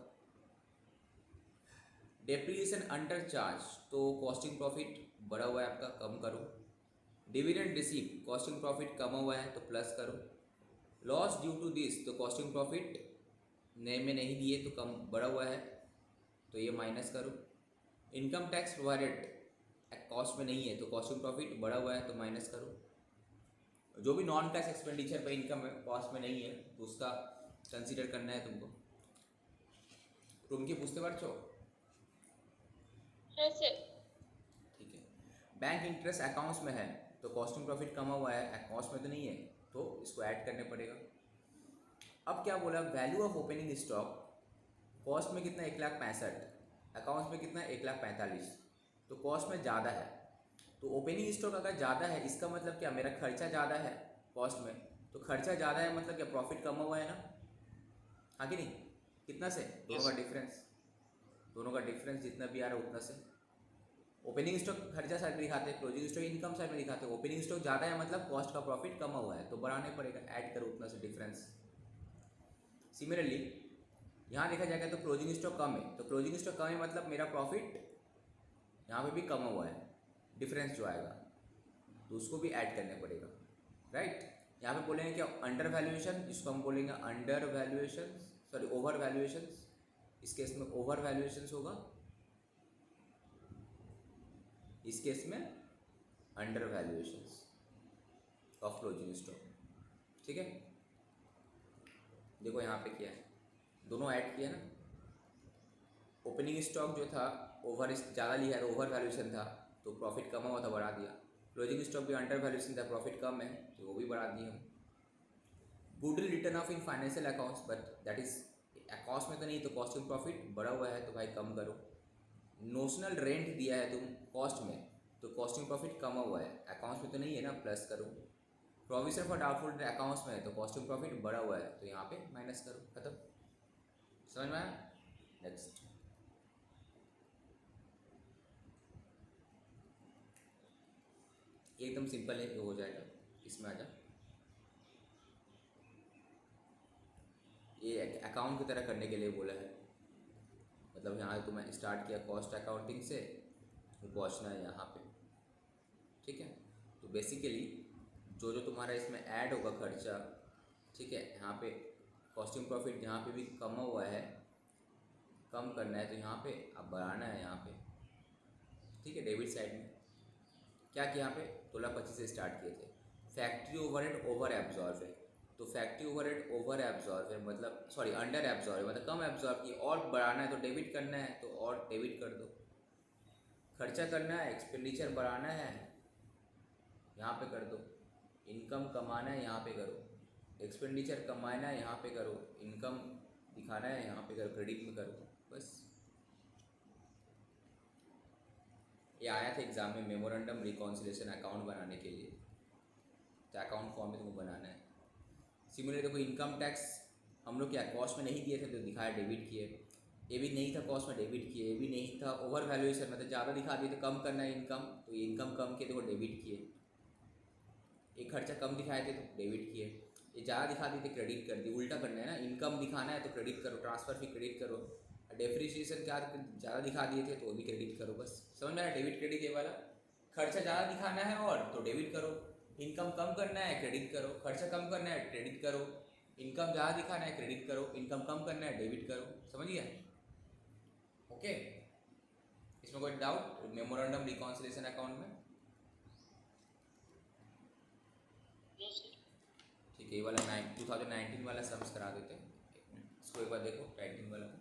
डेप्रिसिएशन अंडर चार्ज, तो कॉस्टिंग प्रॉफिट बढ़ा हुआ है आपका, कम करो। डिविडेंड रिसीव कॉस्टिंग प्रॉफिट कमा हुआ है तो प्लस करो। लॉस ड्यू टू दिस, तो कॉस्टिंग प्रॉफिट नए में नहीं दिए तो कम बढ़ा हुआ है तो ये माइनस करो। इनकम टैक्स प्रोवाइडेड कॉस्ट में नहीं है तो कॉस्टिंग प्रॉफिट बढ़ा हुआ है तो माइनस करो। जो भी नॉन कैश एक्सपेंडिचर पे इनकम कॉस्ट में नहीं है तो उसका कंसीडर करना है तुमको। रूम की पूछते बच्चों, है सर। ठीक है। बैंक इंटरेस्ट अकाउंट्स में है तो कॉस्टिंग प्रॉफिट कमा हुआ है, कॉस्ट में तो नहीं है तो इसको ऐड करने पड़ेगा। अब क्या बोला, value of opening stock, cost में कितना 1,65,000, अकाउंट्स में कितना 1,45,000, तो कॉस्ट में ज़्यादा है तो ओपनिंग स्टॉक अगर ज़्यादा है इसका मतलब क्या, मेरा खर्चा ज़्यादा है कॉस्ट में, तो खर्चा ज़्यादा है मतलब क्या, प्रॉफिट कम हुआ है ना, हाँ कि नहीं? कितना से, दोनों Yes. का डिफरेंस, दोनों का डिफरेंस जितना भी आ रहा है उतना से। ओपनिंग स्टॉक खर्चा साइड में दिखाते हैं, क्लोजिंग स्टॉक इनकम साइड में दिखाते हैं। ओपनिंग स्टॉक ज़्यादा है मतलब कॉस्ट का प्रॉफिट कम हुआ है, तो बढ़ाने पड़ेगा, ऐड करो उतना से डिफरेंस। सिमिलरली यहाँ देखा जाएगा तो क्लोजिंग स्टॉक कम है, तो क्लोजिंग स्टॉक कम है मतलब मेरा प्रॉफिट यहाँ पे भी कम हुआ है, डिफरेंस जो आएगा तो उसको भी ऐड करने पड़ेगा, राइट। यहाँ पे बोलेंगे क्या, अंडर वैल्यूएशन, इसको हम बोलेंगे under valuation, sorry over valuation, इस केस में ओवर वैल्यूएशन होगा, इस केस में under valuation of closing stock, ठीक है। देखो यहाँ पे क्या है, दोनों ऐड किया ना, ओपनिंग स्टॉक जो था ओवर ज़्यादा लिया है, ओवर वैल्यूएशन था तो प्रॉफिट कम हुआ था, बढ़ा दिया। क्लोजिंग स्टॉक भी अंडर वैल्यूएशन था, प्रॉफिट कम है तो वो भी बढ़ा दिए हम। Goodwill return of in financial accounts, but that is accounts में तो नहीं, तो कॉस्टिंग प्रॉफिट बढ़ा हुआ है तो भाई कम करो। नोशनल रेंट दिया है तुम कॉस्ट में, तो कॉस्टिंग प्रॉफिट कम हुआ है, अकाउंट्स में तो नहीं है ना, प्लस करो। प्रोविजन फॉर डाउटफुल अकाउंट्स में है तो कॉस्टिंग प्रॉफिट बढ़ा हुआ है तो यहाँ पे माइनस करो, खत्म। समझ में आया? नेक्स्ट, एकदम सिंपल है, ये हो जाएगा, इसमें आ जा। ये अकाउंट की तरह करने के लिए बोला है, मतलब यहाँ तो मैं स्टार्ट किया कॉस्ट अकाउंटिंग से, पहुँचना है यहाँ पे, ठीक है। तो बेसिकली जो जो तुम्हारा इसमें ऐड होगा खर्चा, ठीक है, यहाँ पे कॉस्टिंग प्रॉफिट जहाँ पे भी कम हुआ है, कम करना है तो यहाँ पे अब बढ़ाना है यहाँ पे, ठीक है। डेबिट साइड में क्या किया, यहाँ पे 16-25 से स्टार्ट किए थे। फैक्ट्री ओवरहेड ओवर एब्जॉर्ब है, तो फैक्ट्री ओवरहेड ओवर एब्जॉर्ब है मतलब, सॉरी अंडर एब्जॉर्ब है मतलब कम एब्जॉर्ब की, और बढ़ाना है तो डेबिट करना है तो और डेबिट कर दो। खर्चा करना है, एक्सपेंडिचर बढ़ाना है, यहाँ पे कर दो। इनकम कमाना है, यहाँ पे करो। एक्सपेंडिचर कमाना है, यहाँ पे करो। इनकम दिखाना है, यहाँ पे करो, क्रेडिट में करो, बस। ये आया था एग्जाम में, मेमोरेंडम रिकॉन्सिलेशन अकाउंट बनाने के लिए, तो अकाउंट फॉर्म में तुमको बनाना है। सिमिलर देखो इनकम टैक्स हम लोग क्या कॉस्ट में नहीं दिए थे तो दिखाया डेबिट किए, ये भी नहीं था कॉस्ट में डेबिट किए, ये भी नहीं था ओवर वैल्यूएशन मतलब ज़्यादा दिखा दिए तो कम करना है इनकम, तो ये इनकम कम किए तो डेबिट किए। एक खर्चा कम दिखाए थे तो डेबिट किए, ये ज़्यादा दिखा दिए थे क्रेडिट कर दिए। उल्टा करना है ना, इनकम दिखाना है तो क्रेडिट करो, ट्रांसफर फी क्रेडिट करो। डेप्रिसिएशन क्या ज़्यादा दिखा दिए थे तो वो भी क्रेडिट करो, बस समझ में आया? डेबिट क्रेडिट ये वाला। खर्चा ज़्यादा दिखाना है और तो डेबिट करो, इनकम कम करना है क्रेडिट करो, खर्चा कम करना है क्रेडिट करो, इनकम ज़्यादा दिखाना है क्रेडिट करो, इनकम कम करना है डेबिट करो। समझ गया? ओके, इसमें कोई डाउट? मेमोरेंडम रिकॉन्सिलेशन अकाउंट में नो सर। ठीक है, ये वाला 2019 वाला सम्स करा देते हैं। एक मिनट, इसको एक बार देखो 19 वाला।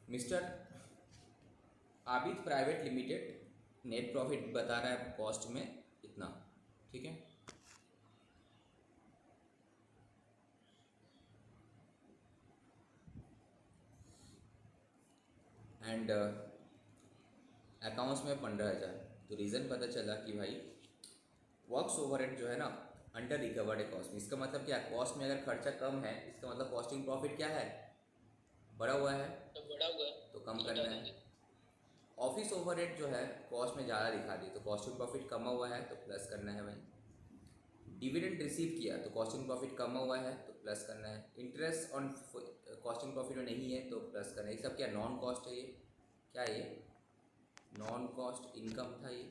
Mister Abid private limited net profit बता रहा है कॉस्ट में इतना, ठीक है। एंड अकाउंट्स में 15,000, तो रीज़न पता चला कि भाई वर्क्स ओवरहेड जो है ना अंडर रिकवर्ड कॉस्ट में, इसका मतलब क्या, कॉस्ट में अगर खर्चा कम है इसका मतलब कॉस्टिंग प्रॉफिट क्या है, बढ़ा हुआ है, तो बढ़ा हुआ है तो कम तो करना घटा है। देंगे। ऑफिस ओवरहेड जो है कॉस्ट में ज़्यादा दिखा दी तो कॉस्टिंग प्रॉफिट कमा हुआ है तो प्लस करना है भाई। डिविडेंड रिसीव किया तो कॉस्टिंग प्रॉफिट कमा हुआ है तो प्लस करना है। इंटरेस्ट ऑन कॉस्टिंग प्रॉफिट में नहीं है तो प्लस करना है। ये सब क्या नॉन कॉस्ट है, ये क्या है, ये नॉन कॉस्ट इनकम था, ये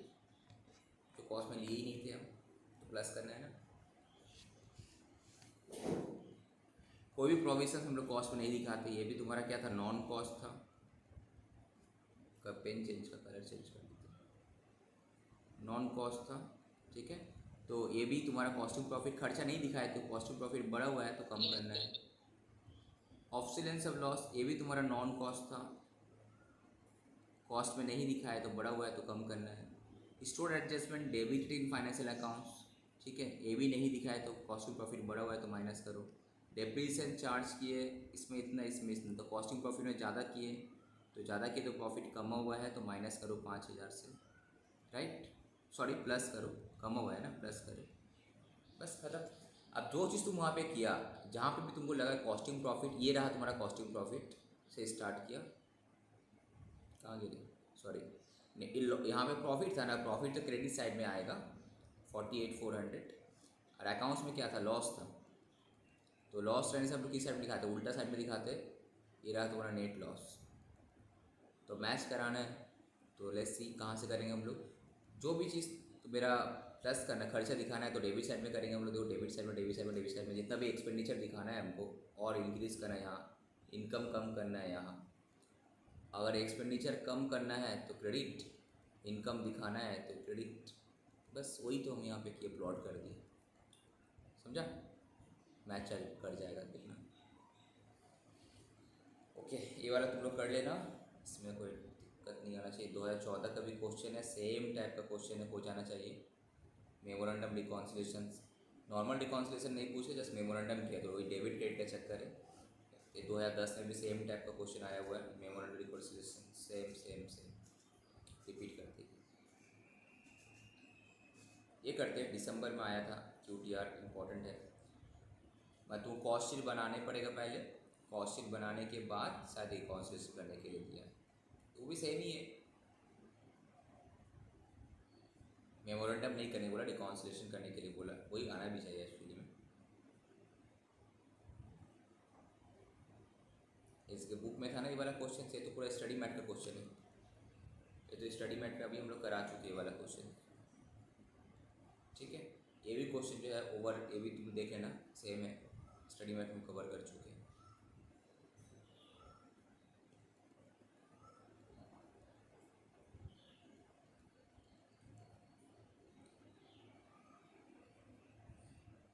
जो कॉस्ट में लिए ही नहीं थे हम, तो प्लस करना है ना। कोई भी प्रोविजन हम लोग कॉस्ट में नहीं दिखाते, ये भी तुम्हारा क्या था, नॉन कॉस्ट था। पेन चेंज का कलर चेंज कर देते, नॉन कॉस्ट था, ठीक है। तो ये भी तुम्हारा कॉस्टिंग प्रॉफिट खर्चा नहीं दिखाया तो कॉस्टिंग प्रॉफिट बढ़ा हुआ है तो कम करना है। ऑफसेलेंस ऑफ लॉस ये भी तुम्हारा नॉन कॉस्ट था, कॉस्ट में नहीं दिखा है तो बढ़ा हुआ है तो कम करना है। Store adjustment debit in financial accounts, ठीक है, ये भी नहीं दिखा है तो कॉस्टिंग प्रॉफिट बढ़ा हुआ है तो माइनस करो। डेप्रीसिएशन चार्ज किए इसमें इतना इसमें इतना, तो कॉस्टिंग प्रॉफिट में ज़्यादा किए तो प्रॉफिट कमा हुआ है तो माइनस करो 5,000 से, राइट, सॉरी प्लस करो, कमा हुआ है ना, प्लस करो, बस खत्म। अब जो चीज़ तुम वहाँ पे किया, जहाँ पे भी तुमको लगा कॉस्टिंग प्रॉफिट, ये रहा तुम्हारा कॉस्टिंग प्रॉफिट से स्टार्ट किया, कहाँ गिरे, सॉरी, यहाँ पे प्रॉफिट था ना, प्रॉफिट तो क्रेडिट साइड में आएगा 48,400, और अकाउंट्स में क्या था, लॉस था, तो लॉस रहने से हम लोग किस साइड में दिखाते, उल्टा साइड में दिखाते, ये रहा तुम्हारा नेट लॉस। तो मैच कराना है तो लेट्स सी कहाँ से करेंगे हम लोग, जो भी चीज़ तो मेरा प्लस करना, खर्चा दिखाना है तो डेबिट साइड में करेंगे हम लोग। देखो डेबिट साइड में जितना भी एक्सपेंडिचर दिखाना है हमको और इंक्रीज़ करना है, यहाँ इनकम कम करना है, यहाँ अगर एक्सपेंडिचर कम करना है तो क्रेडिट, इनकम दिखाना है तो क्रेडिट, बस वही तो हम यहाँ पे किए, प्लॉट कर दिए, समझा, मैच चल कर जाएगा देखना। ओके, ये वाला तुम लोग कर लेना, इसमें कोई दिक्कत नहीं आना चाहिए। 2014 का भी क्वेश्चन है, सेम टाइप का क्वेश्चन है, हो जाना चाहिए। मेमोरेंडम रिकॉन्सिलेशन, नॉर्मल रिकॉन्सिलेशन नहीं पूछे, जस्ट मेमोरेंडम किया, तो वही डेबिट क्रेडिट का चक्कर है। ये 2010 में भी सेम टाइप का क्वेश्चन आया हुआ है, memorandum reconciliation, same same same repeat करते हैं। ये करते हैं, दिसंबर में आया था, QTR इम्पोर्टेंट है। मैं तुम कॉस्ट शीट बनाने पड़ेगा पहले, कॉस्ट शीट बनाने के बाद शायद रिकॉन्सिलेशन करने के लिए दिया है, तो वो भी सेम ही है। मेमोरेंडम नहीं करने बोला, रिकॉन्सिलेशन करने के लिए बोला, वही आना भी चाहिए एक्चुअली में। इसके बुक में था ना ये वाला क्वेश्चन, से तो पूरा स्टडी मैट का क्वेश्चन है, ये तो स्टडी मैट में अभी हम लोग करा चुके हैं वाला क्वेश्चन, ठीक है। ये भी क्वेश्चन जो है ओवर, ये भी तुम देख लेना, सेम है, स्टडी मैट में कवर कर चुके हैं।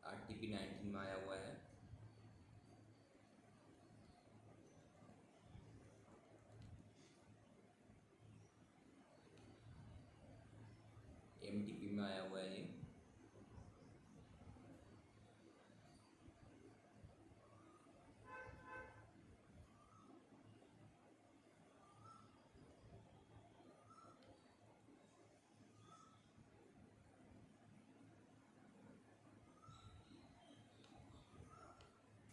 RTP 19 में आया हुआ है। MTP में आया हुआ है ये,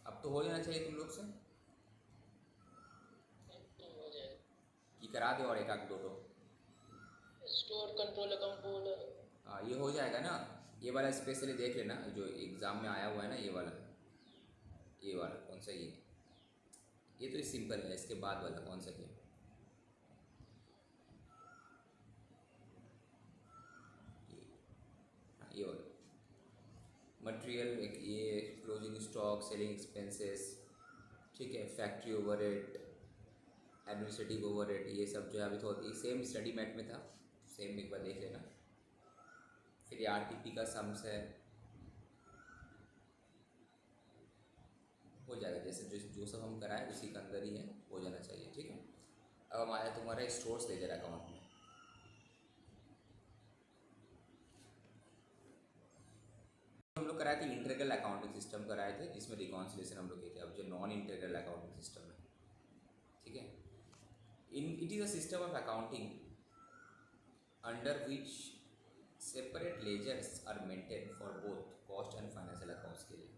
अब तो हो जाना चाहिए तुम लोग से, तो हो जाएगा। कि करा दे और एक आध दो तो। स्टोर कंट्रोल अकाउंट बोला, हाँ ये हो जाएगा ना, ये वाला स्पेशली देख लेना जो एग्ज़ाम में आया हुआ है ना, ये वाला कौन सा, ये तो सिंपल है, इसके बाद वाला कौन सा है, हाँ ये वाला मटेरियल, ये क्लोजिंग स्टॉक, सेलिंग एक्सपेंसेस, ठीक है, फैक्ट्री ओवरहेड, एडमिनिस्ट्रेटिव ओवरहेड, ये सब जो है अभी तो सेम स्टडी मैट में था, सेम एक बार देख लेना। फिर ये RTP का सम्स है, हो जाएगा, जैसे जो सब हम कराए उसी के अंदर ही है, हो जाना चाहिए, ठीक है। अब हम आया तुम्हारा स्टोर्स लेजर अकाउंट में, हम लोग कराए थे इंटीग्रल अकाउंटिंग सिस्टम कराए थे, जिसमें रिकॉन्सिलेशन हम लोग किए थे। अब जो नॉन इंटीग्रल अकाउंटिंग सिस्टम है, ठीक है, it is a system of accounting under which separate ledgers are maintained for both cost and financial accounts के लिए।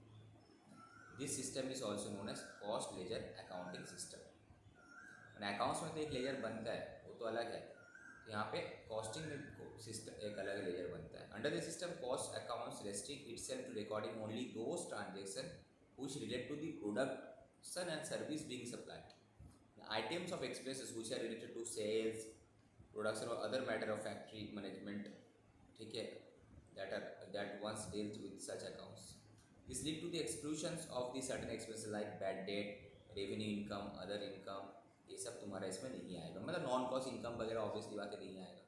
This system is also known as cost ledger accounting system. Accounts में तो एक laser बनता है, वो तो अलग है, यहाँ पे कॉस्टिंग में सिस्टम एक अलग लेजर बनता है। Under the system cost accounts restrict itself to recording only those transaction which relate to the production and service being supplied. Items of expenses which are related to sales, production और other matter of factory management, ठीक है, that once dealt with such accounts. This lead to the exclusions of the certain expenses like bad debt, revenue income, other income, ये सब तुम्हारा इसमें नहीं आएगा, मतलब नॉन कॉस्ट इनकम वगैरह ऑब्वियसली बात नहीं आएगा।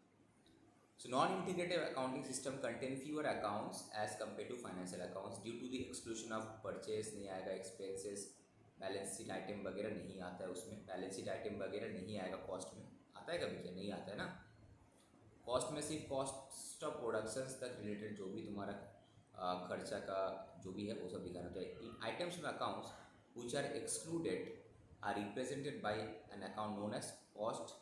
So non-integrated accounting system contain fewer accounts as compared to financial accounts due to the exclusion of purchase नहीं आएगा, expenses, बैलेंस शीट आइटम वगैरह नहीं आता है उसमें, बैलेंस शीट आइटम वगैरह नहीं आएगा कॉस्ट में, आता है कभी क्या, नहीं आता है ना। कॉस्ट में सिर्फ कॉस्ट ऑफ प्रोडक्शंस तक रिलेटेड जो भी तुम्हारा खर्चा का जो भी है वो सब दिखाना चाहिए। आइटम्स में accounts which are excluded are represented by an account known as cost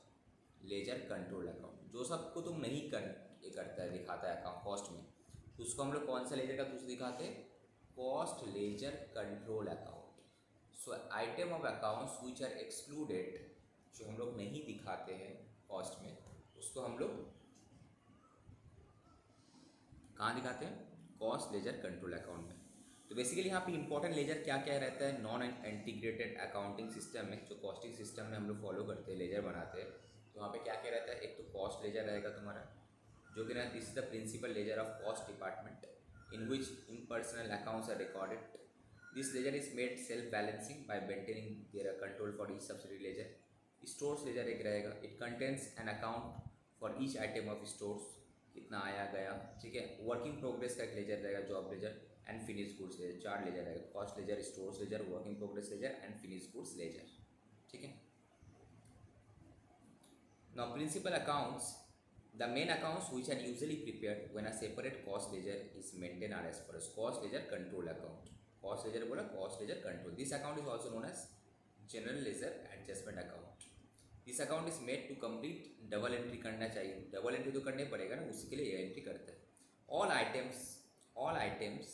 ledger control account. जो सबको तुम नहीं ये करता है, दिखाता है अकाउंट कॉस्ट में, तो उसको हम लोग कौन सा लेजर का दूसरा दिखाते हैं, cost ledger control account. So item of accounts which are excluded, जो हम लोग नहीं दिखाते हैं कॉस्ट में, उसको हम लोग कहाँ दिखाते हैं, कॉस्ट लेजर कंट्रोल अकाउंट में। तो बेसिकली यहाँ पे इंपॉर्टेंट लेजर क्या क्या रहता है नॉन इंटीग्रेटेड अकाउंटिंग सिस्टम में, जो कॉस्टिंग सिस्टम में हम लोग फॉलो करते हैं, लेजर बनाते हैं, तो वहाँ पे क्या क्या रहता है। एक तो कॉस्ट लेजर रहेगा तुम्हारा, जो कि ना this is the principal ledger of cost department in which impersonal accounts are recorded. This ledger is made self balancing by maintaining their control for each subsidy ledger. Stores ledger एक रहेगा, it contains an account for each item of stores, कितना आया गया, ठीक है। Working progress का एक ledger रहेगा, job ledger and finish goods ledger, 4 ledger रहेगा, cost ledger, stores ledger, working progress ledger and finish goods ledger, ठीक है। Now principal accounts, the main accounts which are usually prepared when a separate cost ledger is maintained are as follows. Cost ledger control account, cost ledger बोला, cost ledger control, this account is also known as general ledger adjustment account. This account is made to complete double entry करना चाहिए, double entry तो करने पड़ेगा ना, उसी के लिए ये एंट्री करता है। all items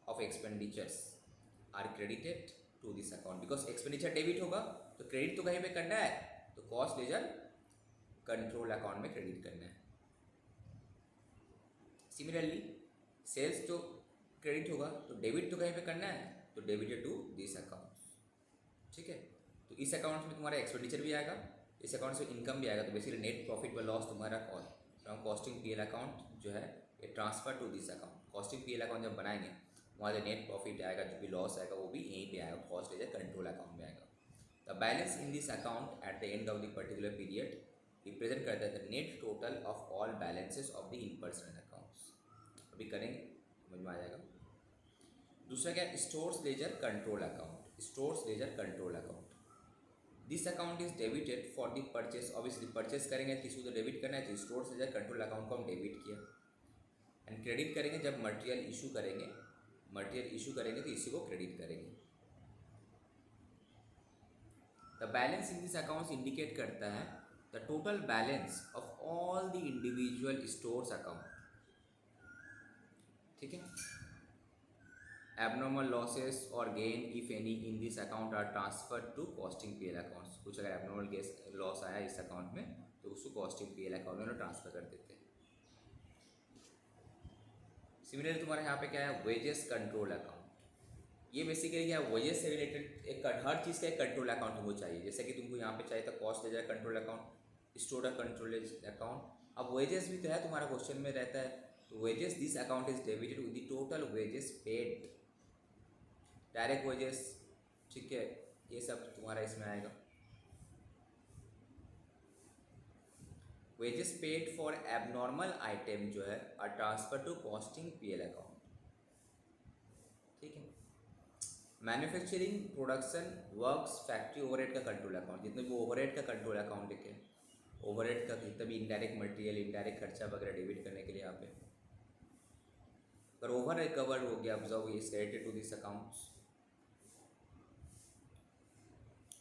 of expenditures are credited to this account because expenditure debit होगा तो क्रेडिट तो कहीं पे करना है, तो कॉस्ट लेजर कंट्रोल अकाउंट में क्रेडिट करना है। सिमिलरली सेल्स तो क्रेडिट होगा तो डेबिट तो कहीं पे करना है, तो डेबिटेड टू दिस अकाउंट, ठीक है। तो इस अकाउंट में तुम्हारा एक्सपेंडिचर भी आएगा, इस अकाउंट से इनकम भी आएगा, तो बेसिकली नेट प्रॉफिट व लॉस तुम्हारा फ्रॉम कॉस्टिंग पीएल अकाउंट जो है ये transfer to this account. Costing PL account जब बनाएंगे वहाँ जो नेट प्रॉफिट आएगा, जो भी लॉस आएगा वो भी यहीं पे आएगा, कॉस्ट लेजर कंट्रोल अकाउंट में आएगा। The balance in this account at the end of the particular period represent करता है the net total of all balances of the impersonal accounts. अभी करेंगे समझ में आ जाएगा। दूसरा क्या, stores ledger control account. Stores ledger control account, this account is debited for the purchase, obviously purchase करेंगे किसी को तो डेबिट करना है, तो स्टोर्स लेजर कंट्रोल अकाउंट को हम डेबिट किया, एंड क्रेडिट करेंगे जब मटेरियल इशू करेंगे, तो इसी को क्रेडिट करेंगे। The balance in this accounts indicate करता है the total balance of all the individual stores account, ठीक है। एबनॉर्मल लॉसेस और gain if any in this account are transferred to costing PL accounts. कुछ अगर एबनॉर्मल लॉस आया इस account में तो उसको कॉस्टिंग पीएल अकाउंट में ट्रांसफर कर देते हैं। सिमिलरली तुम्हारे यहाँ पे क्या है, वेजेस कंट्रोल अकाउंट। ये बेसिकली क्या है, वेजेस से रिलेटेड एक हर चीज़ का एक कंट्रोल अकाउंट होना चाहिए। जैसे कि तुमको यहाँ पे चाहिए था cost ledger control account, store control account. अब वेजेस भी तो है तुम्हारा क्वेश्चन में रहता है, तो wages this account is debited with the total wages paid, direct wages, ठीक है, ये सब तुम्हारा इसमें आएगा। Wages paid for abnormal item जो है are transfer to costing PL account, ठीक है। Manufacturing production works factory overhead का कंट्रोल अकाउंट, जितने भी ओवरहेड का कंट्रोल अकाउंट लिखे, ओवरहेड का जितना भी इनडायरेक्ट मटेरियल, इनडायरेक्ट खर्चा वगैरह डेबिट करने के लिए यहाँ पे अगर ओवर रिकवर्ड हो गया observe is credited to this accounts.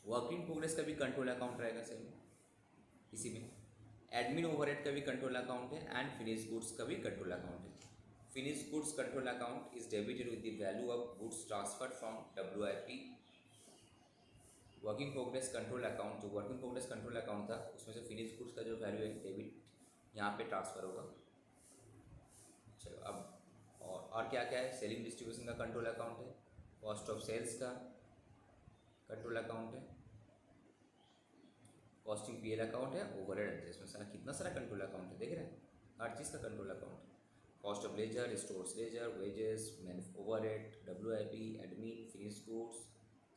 Working progress का भी कंट्रोल अकाउंट रहेगा सही इसी में। एडमिन ओवरहेड का भी कंट्रोल अकाउंट है एंड फिनिश गुड्स का भी कंट्रोल अकाउंट है। finished goods control account is debited with the value of goods transferred from WIP. Working progress control account, जो वर्किंग प्रोग्रेस कंट्रोल अकाउंट था उसमें से फिनिश गुड्स का जो वैल्यू है डेबिट यहाँ पे ट्रांसफ़र होगा। चलो अब और क्या क्या है, सेलिंग डिस्ट्रीब्यूशन का कंट्रोल अकाउंट है, कॉस्ट ऑफ सेल्स का कंट्रोल अकाउंट है, कॉस्टिंग पीएल अकाउंट है, ओवरहेड एडजस्टमेंट, सारा कितना सारा कंट्रोल अकाउंट है, देख रहे हैं हर चीज़ का control account. Cost of ledger, stores ledger, wages, overhead, WIP, admin, finish goods,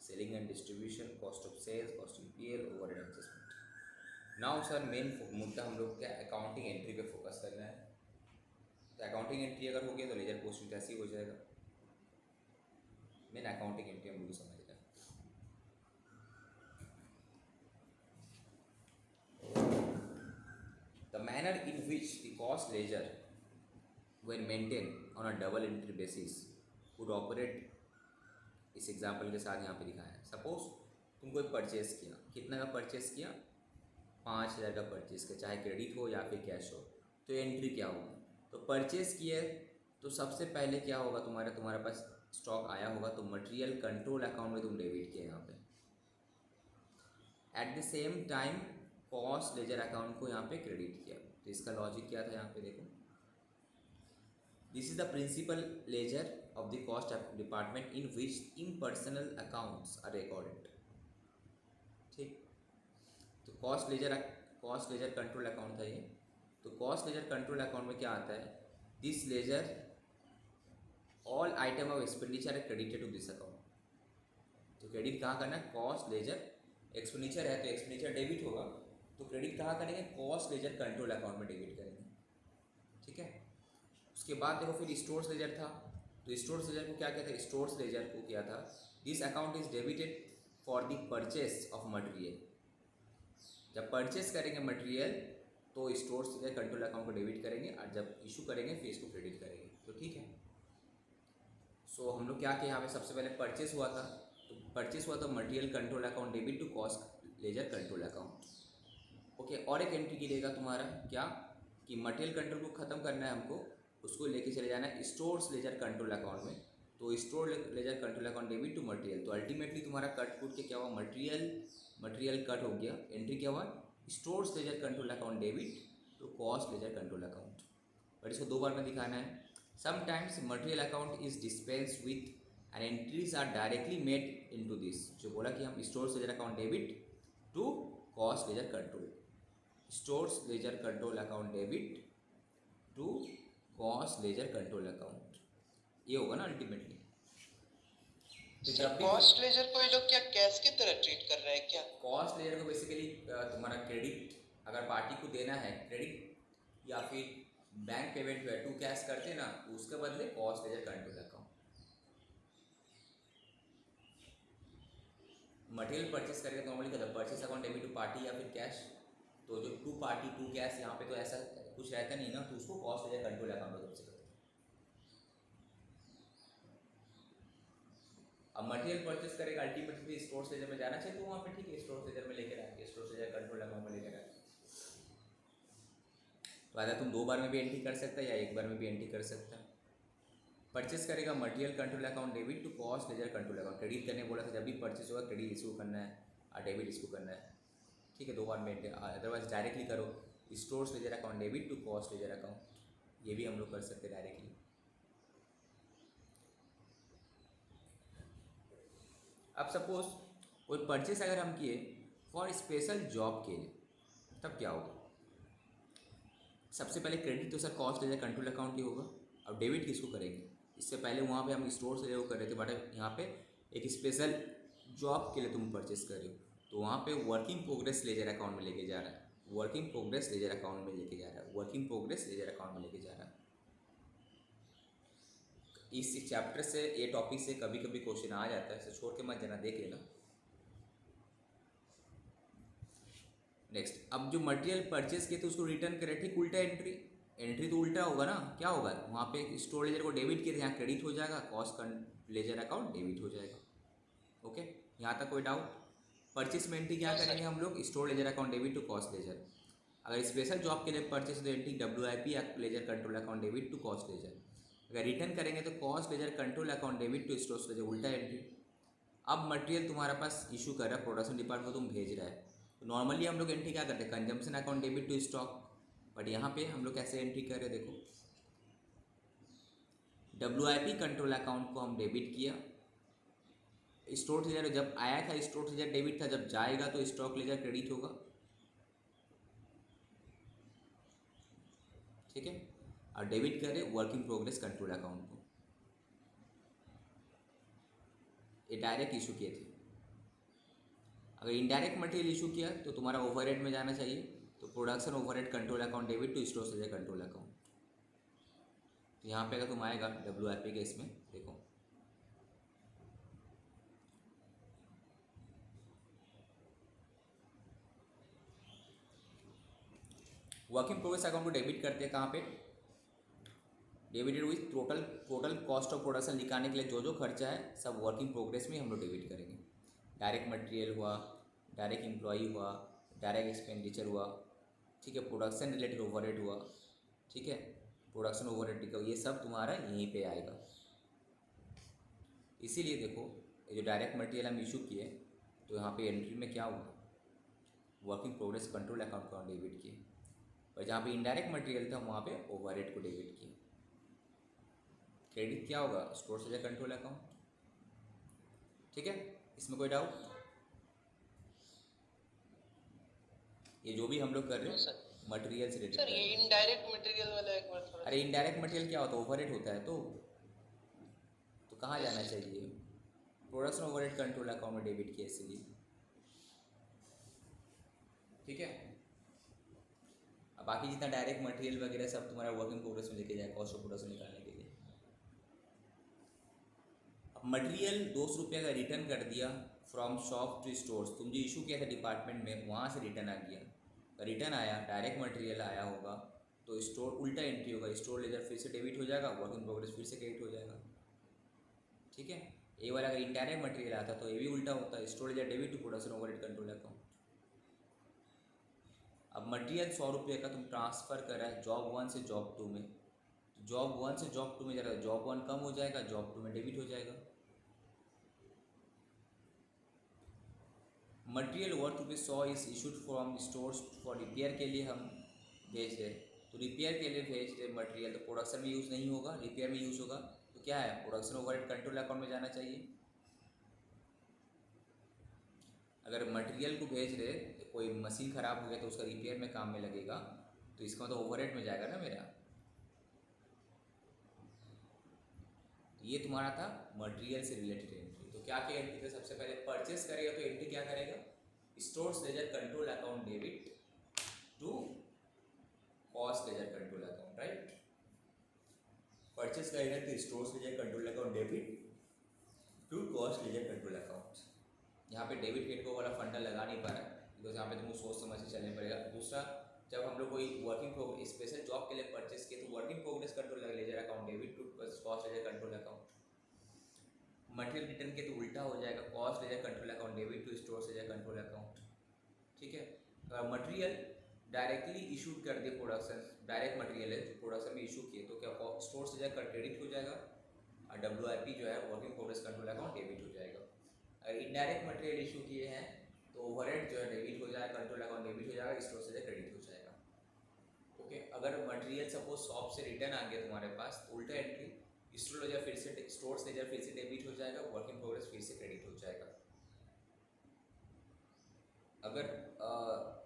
selling and distribution, cost of sales, costing PL, overhead adjustment. Now sir main मुद्दा हम लोग क्या अकाउंटिंग एंट्री पे फोकस करना है। तो अकाउंटिंग एंट्री अगर हो गया तो लेजर पोस्टिंग कैसे ही हो जाएगा। मेन अकाउंटिंग एंट्री हम लोग समझ रहे हैं। The manner in which the cost ledger when maintained on a double entry basis would operate, इस एग्जाम्पल के साथ यहाँ पे दिखाया है। सपोज तुम कोई परचेस किया, कितना का परचेस किया, 5,000 का परचेस किया, चाहे क्रेडिट हो या फिर कैश हो, तो एंट्री क्या होगी। तो परचेस किया तो सबसे पहले क्या होगा, तुम्हारे पास स्टॉक आया होगा तो मटेरियल कंट्रोल अकाउंट में तुम डेबिट किया यहाँ पे। At the same time cost ledger account को यहाँ पे क्रेडिट किया। तो इसका लॉजिक क्या था यहाँ पे देखो, this is the principal ledger of the cost department in which impersonal accounts are recorded। ठीक, तो कॉस्ट लेजर कंट्रोल अकाउंट था ये। तो कॉस्ट लेजर कंट्रोल अकाउंट में क्या आता है, this ledger all item of expenditure are credited to this account. तो क्रेडिट कहाँ करना है, कॉस्ट लेजर, एक्सपेंडिचर है तो एक्सपेंडिचर डेबिट होगा, तो क्रेडिट कहाँ करेंगे, कॉस्ट लेजर कंट्रोल अकाउंट में डेबिट करेंगे। ठीक है, उसके बाद देखो फिर स्टोर्स लेजर था। तो स्टोर्स लेजर को क्या कहते हैं, स्टोर्स लेजर को क्या था, this account is debited for the purchase of material. जब परचेस करेंगे मटेरियल तो स्टोर्स लेजर कंट्रोल अकाउंट को डेबिट करेंगे, और जब इशू करेंगे फिर इसको क्रेडिट करेंगे। तो ठीक है, सो हम लोग क्या किए यहाँ पे, सबसे पहले परचेस हुआ था, तो परचेस हुआ तो material control account debit to cost ledger control account. Okay, और एक एंट्री गिरेगा तुम्हारा क्या, कि मटेरियल कंट्रोल को ख़त्म करना है हमको, उसको लेके चले जाना है स्टोर्स लेजर कंट्रोल अकाउंट में। तो store ledger control account debit to material, तो अल्टीमेटली तुम्हारा कट कूट के क्या हुआ, मटेरियल कट हो गया, एंट्री क्या हुआ, stores ledger control account debit to cost ledger control account. But इसको 2 बार में दिखाना है। Sometimes material account is dispense with and entries are directly made into this, जो बोला कि हम stores ledger account debit to cost ledger control, stores ledger control account debit to cost ledger control account, ये होगा ना ultimately. तो जब भी कॉस्ट लेजर को ये लोग क्या कैश की तरह ट्रीट कर रहे हैं क्या? कॉस्ट लेजर को बेसिकली तुम्हारा क्रेडिट अगर पार्टी को देना है, क्रेडिट या फिर बैंक पेमेंट जो है टू कैश करते हैं ना, तो उसके बदले cost ledger control account. Material purchase करेगा तो नॉर्मली कहता है purchase account debit to party या फिर कैश, तो जो टू पार्टी टू कैश यहाँ पे तो ऐसा कुछ रहता नहीं ना, तो उसको कॉस्ट लेजर कंट्रोल अकाउंट में सबसे करते हैं। अब मटेरियल परचेस करेगा अल्टीमेटली स्टोर्स लेजर में जाना चाहिए, तो वहाँ पे ठीक है स्टोर्स लेजर में लेकर आके स्टोर्स लेजर कंट्रोल अकाउंट में लेकर आके। तो आधा तुम 2 बार में भी एंट्री कर सकता है या 1 बार में भी एंट्री कर सकता है। परचेस करेगा material control account debit to cost ledger control account, credit करने बोला था, जब भी परचेस होगा क्रेडिट इसको करना है और डेबिट इसको करना है। ठीक है, 2 बार में एंट्री, अदरवाइज डायरेक्टली करो stores ledger account debit to cost ledger account, ये भी हम लोग कर सकते हैं डायरेक्टली। अब सपोज कोई परचेस अगर हम किए फॉर स्पेशल जॉब के लिए, तब क्या होगा, सबसे पहले क्रेडिट तो sir cost ledger control account ही होगा, अब डेबिट किसको करेंगे, इससे पहले वहाँ पे हम स्टोर से कर रहे थे, बट यहाँ पे एक स्पेशल जॉब के लिए तुम परचेस कर रहे हो, तो वहाँ पे वर्किंग प्रोग्रेस लेजर अकाउंट में लेके जा रहा है, वर्किंग प्रोग्रेस लेजर अकाउंट में लेके जा रहा है, वर्किंग प्रोग्रेस लेजर अकाउंट में लेके जा रहा है। इस चैप्टर से, ये टॉपिक से कभी कभी क्वेश्चन आ जाता है, तो छोड़ के मत जाना, देख लेना। नेक्स्ट, अब जो मटेरियल परचेस किए थे उसको रिटर्न करे, ठीक उल्टा एंट्री तो उल्टा होगा ना, क्या होगा, वहाँ पे स्टोर लेजर को डेबिट किए थे, यहाँ क्रेडिट हो जाएगा, कॉस्ट लेजर अकाउंट डेबिट हो जाएगा। ओके, यहाँ तक कोई डाउट? परचेस में एंट्री क्या करेंगे हम लोग, store ledger account debit to cost ledger. अगर स्पेशल जॉब के लिए परचेस तो एंट्री WIP या ledger control account debit to cost ledger. अगर रिटर्न करेंगे तो cost ledger control account debit to stores ledger उल्टा एंट्री। अब मटेरियल तुम्हारे पास इशू कर रहा है, प्रोडक्शन डिपार्टमेंट को तुम भेज रहा है, तो नॉर्मली हम लोग एंट्री क्या करते हैं, consumption account debit to stock. But यहाँ पे हम लोग कैसे एंट्री कर रहे हैं, देखो WIP कंट्रोल अकाउंट को हम डेबिट किया, स्टोर लेजर जब आया था स्टोर लेजर डेबिट था, जब जाएगा तो स्टॉक लेजर क्रेडिट होगा, ठीक है। और डेबिट करे work in progress control account को, ये डायरेक्ट इशू किए थे। अगर इनडायरेक्ट मटेरियल इशू किया तो तुम्हारा ओवरहेड में जाना चाहिए, तो production overhead control account debit to store ledger control account. तो यहाँ पे अगर तुम आएगा WIP के इसमें देखो, वर्क इन प्रोग्रेस अकाउंट को डेबिट करते हैं कहाँ पे, debited with total cost of production निकालने के लिए जो जो खर्चा है सब वर्क इन प्रोग्रेस में हम लोग डेबिट करेंगे। डायरेक्ट मटेरियल हुआ, डायरेक्ट एम्प्लॉई हुआ, डायरेक्ट एक्सपेंडिचर हुआ, ठीक है, प्रोडक्शन रिलेटेड ओवरहेड हुआ, ठीक है, प्रोडक्शन ओवरहेड का ये सब तुम्हारा यहीं पे आएगा। इसीलिए देखो ये जो डायरेक्ट मटेरियल हम इशू किए तो यहाँ पे एंट्री में क्या हुआ, work in progress control account को डेबिट किए, और जहाँ पे इनडायरेक्ट मटेरियल था वहाँ पे ओवरहेड को डेबिट किए। क्रेडिट क्या होगा, स्टोर लेजर कंट्रोल अकाउंट, ठीक है। इसमें कोई डाउट, ये जो भी हम लोग कर रहे नो हैं सर। मटेरियल से सर ये रिलेटेड। इनडायरेक्ट मटेरियल वाला एक बार थोड़ा अरे इनडायरेक्ट मटेरियल क्या होता है, ओवरहेड होता है, तो कहाँ जाना चाहिए, प्रोडक्शन ओवरहेड कंट्रोल अकाउंट में डेबिट किया इसलिए, ठीक है। अब बाकी जितना डायरेक्ट मटेरियल वगैरह सब तुम्हारा वर्क इन प्रोग्रेस में लेके जाए कॉस्ट ऑफ प्रोडक्शन निकालने के लिए। अब मटेरियल 200 रुपये का रिटर्न कर दिया फ्रॉम शॉप टू स्टोर्स, तुम जो इशू किया था डिपार्टमेंट में वहाँ से रिटर्न आ गया, रिटर्न आया डायरेक्ट मटेरियल आया होगा तो स्टोर उल्टा एंट्री होगा, स्टोर लेजर फिर से डेबिट हो जाएगा, वर्क इन प्रोग्रेस फिर से क्रेडिट हो जाएगा, ठीक है। ये वाला अगर इनडायरेक्ट मटेरियल आता तो ये भी उल्टा होता है, store ledger debit to production overhead control account. अब मटेरियल 100 रुपये का तुम ट्रांसफ़र कर रहा है जॉब 1 से जॉब 2 में, जॉब 1 से जॉब 2 में जाएगा, जॉब 1 कम हो जाएगा, जॉब 2 में डेबिट हो जाएगा। Material worth ₹100 is issued from stores for repair के लिए हम भेज रहे, तो रिपेयर के लिए भेज रहे मटेरियल, तो प्रोडक्शन में यूज़ नहीं होगा, रिपेयर में यूज़ होगा, तो क्या है प्रोडक्शन ओवरहेड कंट्रोल अकाउंट में जाना चाहिए। अगर मटेरियल को भेज रहे कोई मशीन ख़राब हो गया तो उसका रिपेयर में काम में लगेगा, तो इसका तो ओवरहेड में जाएगा ना मेरा। तो ये तुम्हारा था मटेरियल से रिलेटेड एंट्री। तो क्या क्या एंट्री थे, सबसे पहले परचेस करेगा तो एंट्री क्या करेगा, stores ledger control account debit to cost ledger control account, right. Purchase करेगा तो stores ledger control account debit to cost ledger control account. यहाँ पे डेबिट क्रेडिट को वाला फंडा लगा नहीं पा रहा है, बिकॉज यहाँ पे तुमको सोच समझ के चलना पड़ेगा। दूसरा, जब हम लोग कोई वर्किंग प्रोग्रेस स्पेशल जॉब के लिए परचेस किए तो working progress control ledger account debit to cost ledger control account. Material return के तो उल्टा हो जाएगा, cost ledger control account debit to store ledger control account, ठीक है। अगर मटेरियल डायरेक्टली इशूड कर दे, प्रोडक्शन डायरेक्ट मटेरियल है प्रोडक्शन में इशू किए तो क्या स्टोर लेजर का क्रेडिट हो जाएगा और WIP जो है working progress control account debit हो जाएगा। अगर इनडायरेक्ट मटेरियल इशू किए हैं तो ओवरहेड जो है डेबिट हो जाएगा, कंट्रोल अकाउंट डेबिट हो जाएगा, स्टोर से क्रेडिट हो जाएगा, ओके। अगर मटेरियल सपोज शॉप से रिटर्न आ गया तुम्हारे पास तो उल्टा एंट्री, स्टोर लेजर फिर से स्टोर लेजर फिर से डेबिट हो जाएगा, वर्क इन प्रोग्रेस फिर से क्रेडिट हो जाएगा। अगर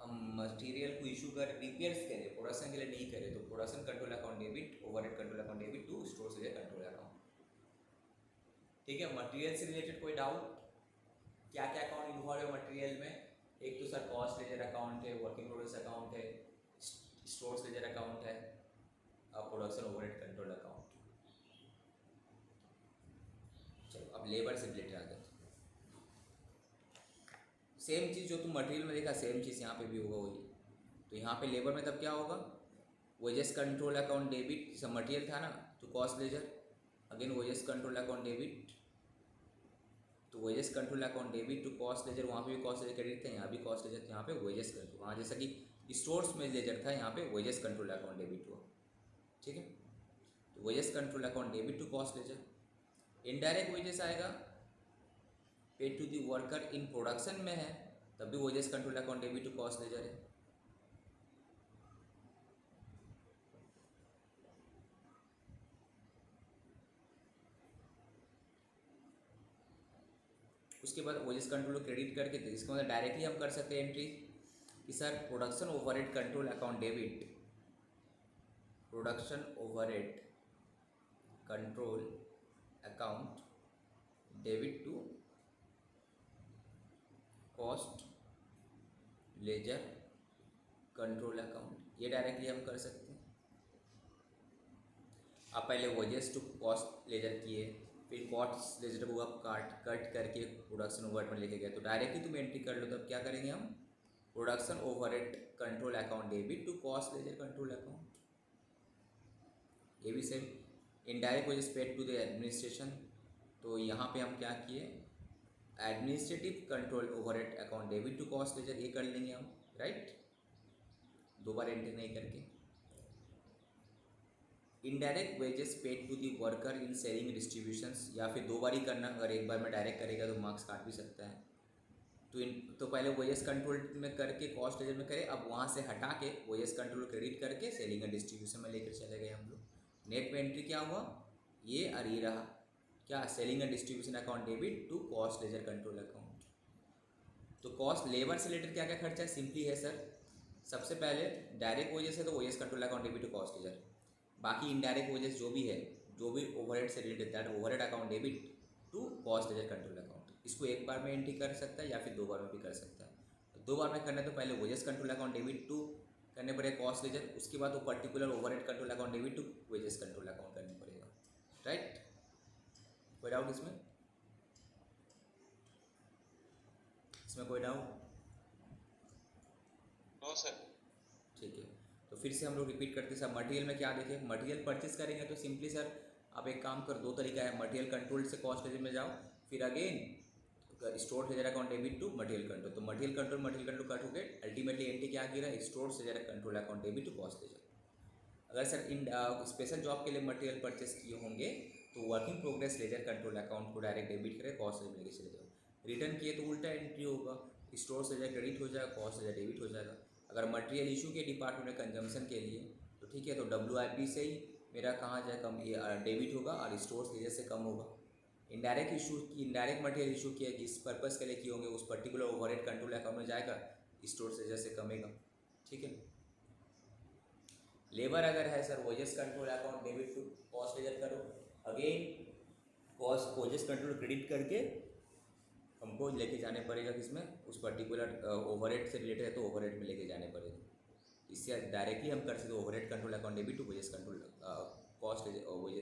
हम मटेरियल को इशू कर रिपेयर्स के लिए, प्रोडक्शन के लिए नहीं करे तो production control account debit, overhead control account debit to store ledger control account, ठीक है। मटेरियल से रिलेटेड कोई डाउट, क्या क्या अकाउंट इन्वॉल्व है मटेरियल में, एक तो सर कॉस्ट लेजर अकाउंट है, वर्किंग प्रोग्रेस अकाउंट है, स्टोर्स लेजर अकाउंट है, प्रोडक्शन ओवरहेड कंट्रोल अकाउंट। चलो अब लेबर से रिलेटेड आ जाते, सेम चीज़ जो तुम मटेरियल में देखा सेम चीज़ यहाँ पे भी होगा वही। तो यहाँ पे लेबर में तब क्या होगा, वेजेस कंट्रोल अकाउंट डेबिट, सब मटेरियल था ना तो cost ledger, again wages control account debit, तो wages control account debit to cost ledger, वहाँ पे भी कॉस्ट लेजर क्रेडिट था, यहाँ भी कॉस्ट लेजर, यहाँ पे वेजेस कंट्रोल, वहाँ जैसा कि स्टोर्स में लेजर था यहाँ पे वेजेस कंट्रोल अकाउंट डेबिट हुआ, ठीक है। Wages control account debit to cost ledger. Indirect wages आएगा paid to the worker in production में है तब भी wages control account debit to cost ledger है। उसके बाद वेजेस कंट्रोल क्रेडिट करके तो इसका मतलब डायरेक्टली हम कर सकते हैं एंट्री कि sir production overhead control account debit, production overhead control account debit to cost ledger control account, ये डायरेक्टली हम कर सकते हैं। आप पहले वेजेस टू कॉस्ट लेजर किए, फिर कॉस्ट लेजर को आप कट करके प्रोडक्शन ओवरहेड में लेके गए, तो डायरेक्टली तुम एंट्री कर लो। तब क्या करेंगे हम, production overhead control account debit to cost ledger control account. ये भी same indirect wages paid to the administration, तो यहाँ पे हम क्या किए, administrative control overhead account debit to cost ledger, ये कर लेंगे हम, राइट, दो बार एंट्री नहीं करके। Indirect wages paid to the worker in selling distributions, या फिर दो बार ही करना, अगर एक बार में डायरेक्ट करेगा तो मार्क्स काट भी सकता है। तो पहले वेजेस कंट्रोल में करके कॉस्ट लेजर में करें, अब वहाँ से हटा के वेजेस कंट्रोल क्रेडिट करके सेलिंग एंड डिस्ट्रीब्यूशन में लेकर चले गए हम लोग। नेट में एंट्री क्या हुआ, ये और ये रहा क्या, selling and distribution account debit to cost ledger control account. तो कॉस्ट लेबर से रिलेटेड क्या क्या खर्चा है, सिंपली है सर, सबसे पहले डायरेक्ट वेजेस है तो wages control account debit to cost ledger, बाकी इनडायरेक्ट वेजेस जो भी है, जो भी ओवरहेड से related, that overhead account debit to cost ledger control account. इसको एक बार में एंट्री कर सकता है या फिर दो बार में भी कर सकता है। तो दो बार में करना है तो पहले wages control account debit to करने पड़ेगा कॉस्ट लेजर, उसके बाद वो particular overhead control account debit to wages control account करना पड़ेगा, राइट। कोई डाउट इसमें कोई डाउट? No sir. ठीक है, तो फिर से हम लोग रिपीट करते हैं। सब मटेरियल में क्या देखें, मटेरियल परचेस करेंगे तो सिंपली सर आप एक काम कर, दो तरीका है, मटेरियल कंट्रोल से कॉस्ट लेजर में जाओ, फिर again store ledger account debit to material control, तो मटेरियल कंट्रोल कट हो गए, अल्टीमेटली एंट्री क्या गिरा, store ledger control account debit to cost ledger. अगर सर इन स्पेशल जॉब के लिए मटेरियल परचेस किए होंगे तो working progress ledger control account को डायरेक्ट डेबिट करें, कॉस्ट लेजर में लेके चले जाओ। रिटर्न किए तो उल्टा एंट्री होगा, स्टोर लेजर क्रेडिट हो जाएगा, कॉस्ट लेजर डेबिट हो जाएगा। अगर मटेरियल इशू के डिपार्टमेंट में कंजम्पशन के लिए तो ठीक है, तो WIP से ही मेरा कहाँ जाए कम, ये डेबिट होगा और स्टोर लेजर से कम होगा। इनडायरेक्ट इशू की, इनडायरेक्ट मटेरियल इशू किया जिस पर्पज़ के लिए किए होंगे उस पर्टिकुलर ओवरहेड कंट्रोल अकाउंट में जाएगा, स्टोर लेजर से कमेगा, ठीक है। लेबर अगर है sir wages control account debit to cost ledger करो, again cost wages control credit करके हमको लेके जाने पड़ेगा किसमें, उस पर्टिकुलर ओवरहेड से रिलेटेड है तो ओवरहेड में लेके जाने पड़ेगा। इससे डायरेक्टली हम कर सकते हैं overhead control account debit to wages control cost ledger,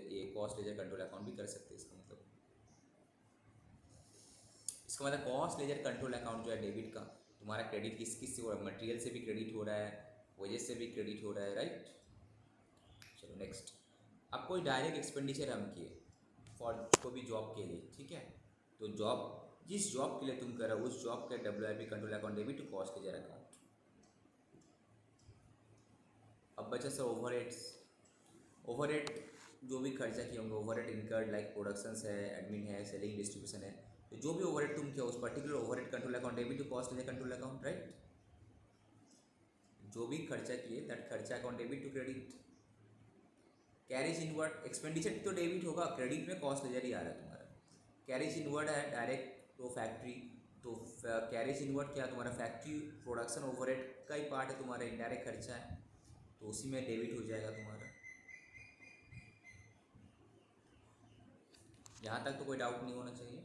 ये कॉस्ट लेजर कंट्रोल अकाउंट भी कर सकते हैं। इसका मतलब कॉस्ट लेजर कंट्रोल अकाउंट जो है डेबिट का, तुम्हारा क्रेडिट किस किस से हो रहा है, मटेरियल से भी क्रेडिट हो रहा है, वेजेस से भी क्रेडिट हो रहा है, राइट। चलो नेक्स्ट, अब कोई डायरेक्ट एक्सपेंडिचर हम किए फॉर कोई भी जॉब के लिए, ठीक है, तो जॉब जिस जॉब के लिए तुम कर रहे हो उस जॉब का WIP control account debit to cost ledger account. अब बचा सर ओवरहेड्स, ओवरहेड जो भी खर्चा किए होंगे, ओवरहेड इनकर्ड लाइक प्रोडक्शंस है, एडमिन है, सेलिंग डिस्ट्रीब्यूशन है, तो जो भी ओवरहेड तुम किया उस particular overhead control account debit to cost ledger control account, right. जो भी खर्चा किए दैट खर्चा account debit to credit. Carriage inward expenditure तो डेबिट होगा, क्रेडिट में कॉस्ट लेजर ही आ रहा है तुम्हारा। कैरिज इनवर्ड है डायरेक्ट तो फैक्ट्री, तो कैरिज इनवर्ड क्या तुम्हारा फैक्ट्री प्रोडक्शन ओवरहेड का ही पार्ट है, तुम्हारा इनडायरेक्ट खर्चा है, तो उसी में डेबिट हो जाएगा तुम्हारा। यहाँ तक तो कोई डाउट नहीं होना चाहिए।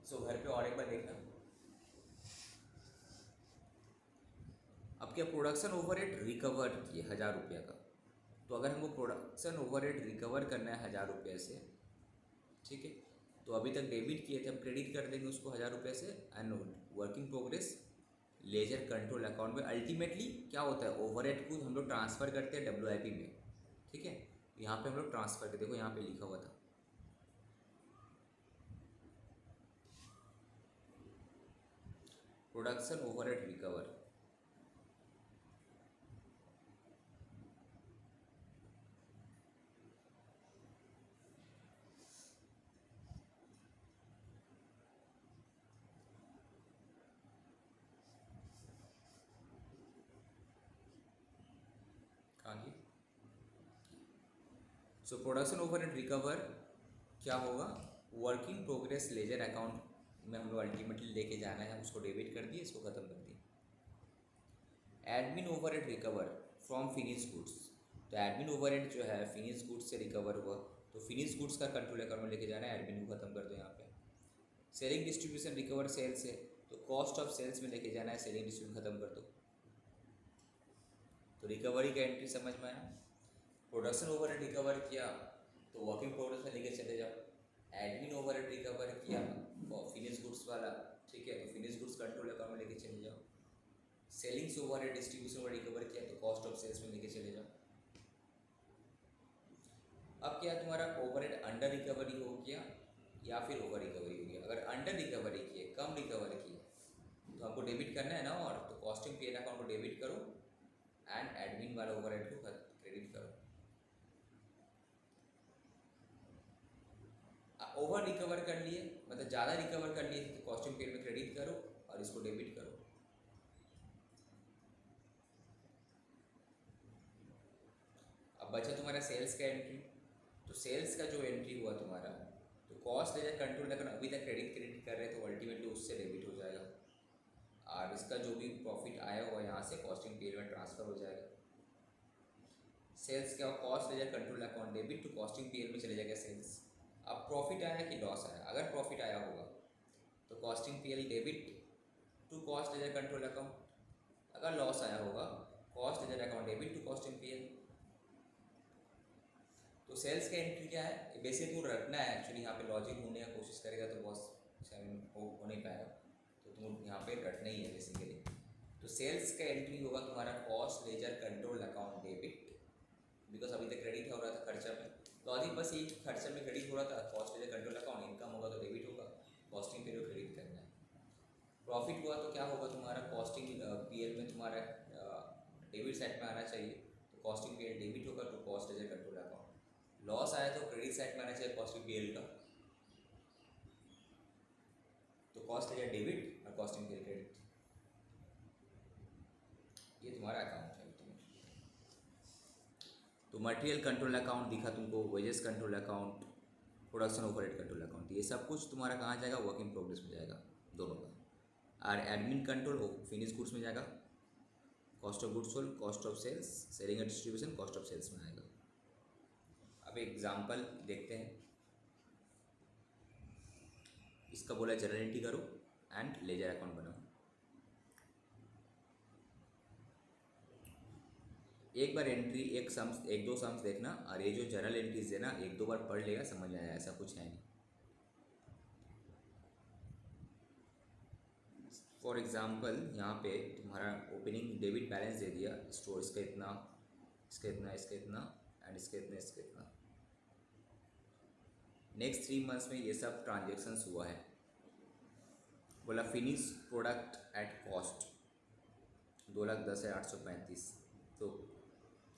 सो घर पे और एक बार देखना। अब क्या प्रोडक्शन ओवरहेड रिकवर किए 1000 रुपये का, तो अगर हमको प्रोडक्शन ओवरहेड रिकवर करना है 1000 रुपये से, ठीक है, तो अभी तक डेबिट किए थे, हम क्रेडिट कर देंगे उसको 1000 रुपये से, and working progress ledger control account में अल्टीमेटली क्या होता है, ओवरहेड को हम लोग ट्रांसफ़र करते हैं WIP में, ठीक है। यहाँ पे हम लोग ट्रांसफ़र करते, देखो यहाँ पे लिखा हुआ था production overhead recover, so production overhead recover क्या होगा, वर्किंग प्रोग्रेस लेजर अकाउंट में हम लोग अल्टीमेटली लेके जाना है, हम उसको डेबिट कर दिए, इसको ख़त्म कर दिए। Admin overhead recover from finish goods, तो एडमिन ओवरहेड जो है फिनिश गुड्स से रिकवर हुआ, तो फिनिश गुड्स का कंट्रोल अकाउंट में लेके जाना है, एडमिन को ख़त्म कर दो यहाँ पे। सेलिंग डिस्ट्रीब्यूशन रिकवर सेल से, तो कॉस्ट ऑफ सेल्स में लेके जाना है, सेलिंग डिस्ट्रीब्यूशन ख़त्म कर दो। तो रिकवरी का एंट्री समझ में आया। प्रोडक्शन ओवरहेड रिकवर किया तो वर्किंग प्रोग्रेस में लेके चले जाओ। एडमिन ओवरहेड रिकवर किया और फिनिश गुड्स वाला, ठीक है, तो फिनिश गुड्स कंट्रोल अकाउंट में लेके चले जाओ। सेलिंग से ओवरहेड डिस्ट्रीब्यूशन में रिकवर किया तो कॉस्ट ऑफ सेल्स में लेके चले जाओ। अब क्या तुम्हारा ओवरहेड अंडर रिकवरी हो गया या फिर ओवर रिकवरी हो गया। अगर अंडर रिकवरी किए, कम रिकवर किए, तो हमको डेबिट करना है ना, और तो कॉस्टिंग पी एन अकाउंट को डेबिट करो एंड एडमिन वाला ओवरहेड को क्रेडिट करो। ओवर रिकवर कर लिए, मतलब ज़्यादा रिकवर कर लिए तो कॉस्टिंग पीरियड में क्रेडिट करो और इसको डेबिट करो। अब बचा तुम्हारा सेल्स का एंट्री, तो सेल्स का जो एंट्री हुआ तुम्हारा, तो कॉस्ट लेजर कंट्रोल अगर अभी तक क्रेडिट कर रहे हैं तो अल्टीमेटली उससे डेबिट हो जाएगा, और इसका जो भी प्रॉफिट आया हुआ यहाँ से कॉस्टिंग पीरियड में ट्रांसफर हो जाएगा। सेल्स का cost ledger control account debit to costing period में चले जाएगा सेल्स। अब प्रॉफिट आया कि लॉस आया, अगर प्रॉफिट आया होगा तो costing period debit to cost ledger control account, अगर लॉस आया होगा cost ledger account debit to costing period. तो सेल्स का एंट्री क्या है, बेसिकली तुम रखना है, एक्चुअली यहाँ पे लॉजिक ढूंढने का कोशिश करेगा तो बहुत हो नहीं पाएगा, तो तुम यहाँ पे रखना ही है बेसिकली। तो सेल्स का एंट्री होगा तुम्हारा cost ledger control account debit, because अभी तक क्रेडिट हो रहा था खर्चा में, लॉजिक बस ये खर्चा में क्रेडिट हो रहा था, cost ledger control account, income होगा तो डेबिट होगा, कॉस्टिंग पीरियड क्रेडिट करना है। प्रॉफिट हुआ तो क्या होगा तुम्हारा, कॉस्टिंग पीरियड में तुम्हारा डेबिट साइड में आना चाहिए, तो कॉस्टिंग पीरियड डेबिट होगा तो cost ledger control account. Loss आया तो क्रेडिट साइड में आना चाहिए कॉस्टिंग पीरियड का, तो कॉस्ट लेजर डेबिट और कॉस्टिंग पीरियड क्रेडिट। ये तुम्हारा अकाउंट है। तो मटेरियल कंट्रोल अकाउंट दिखा तुमको, wages control account, production overhead control account, ये सब कुछ तुम्हारा कहाँ जाएगा, वर्क इन प्रोग्रेस में जाएगा दोनों का। और एडमिन कंट्रोल फिनिश गुड्स में जाएगा, cost of goods sold, cost of sales, selling and distribution, cost of sales में आएगा। अब एग्जाम्पल देखते हैं, इसका बोला जर्नल एंट्री करो एंड लेजर अकाउंट बनाओ। एक बार एंट्री, एक दो सम्स देखना, और ये जो जर्नल एंट्रीज है ना, एक दो बार पढ़ लेगा, समझ में आया, ऐसा कुछ है नहीं। फॉर एग्जाम्पल यहाँ पे तुम्हारा ओपनिंग डेबिट बैलेंस दे दिया, स्टोर इसका इतना, इसका इतना, इसका इतना एंड इसका इतना, इसका इतना। नेक्स्ट 3 मंथ्स में ये सब ट्रांजेक्शन्स हुआ है। बोला फिनिश प्रोडक्ट एट कॉस्ट 2,10,835, तो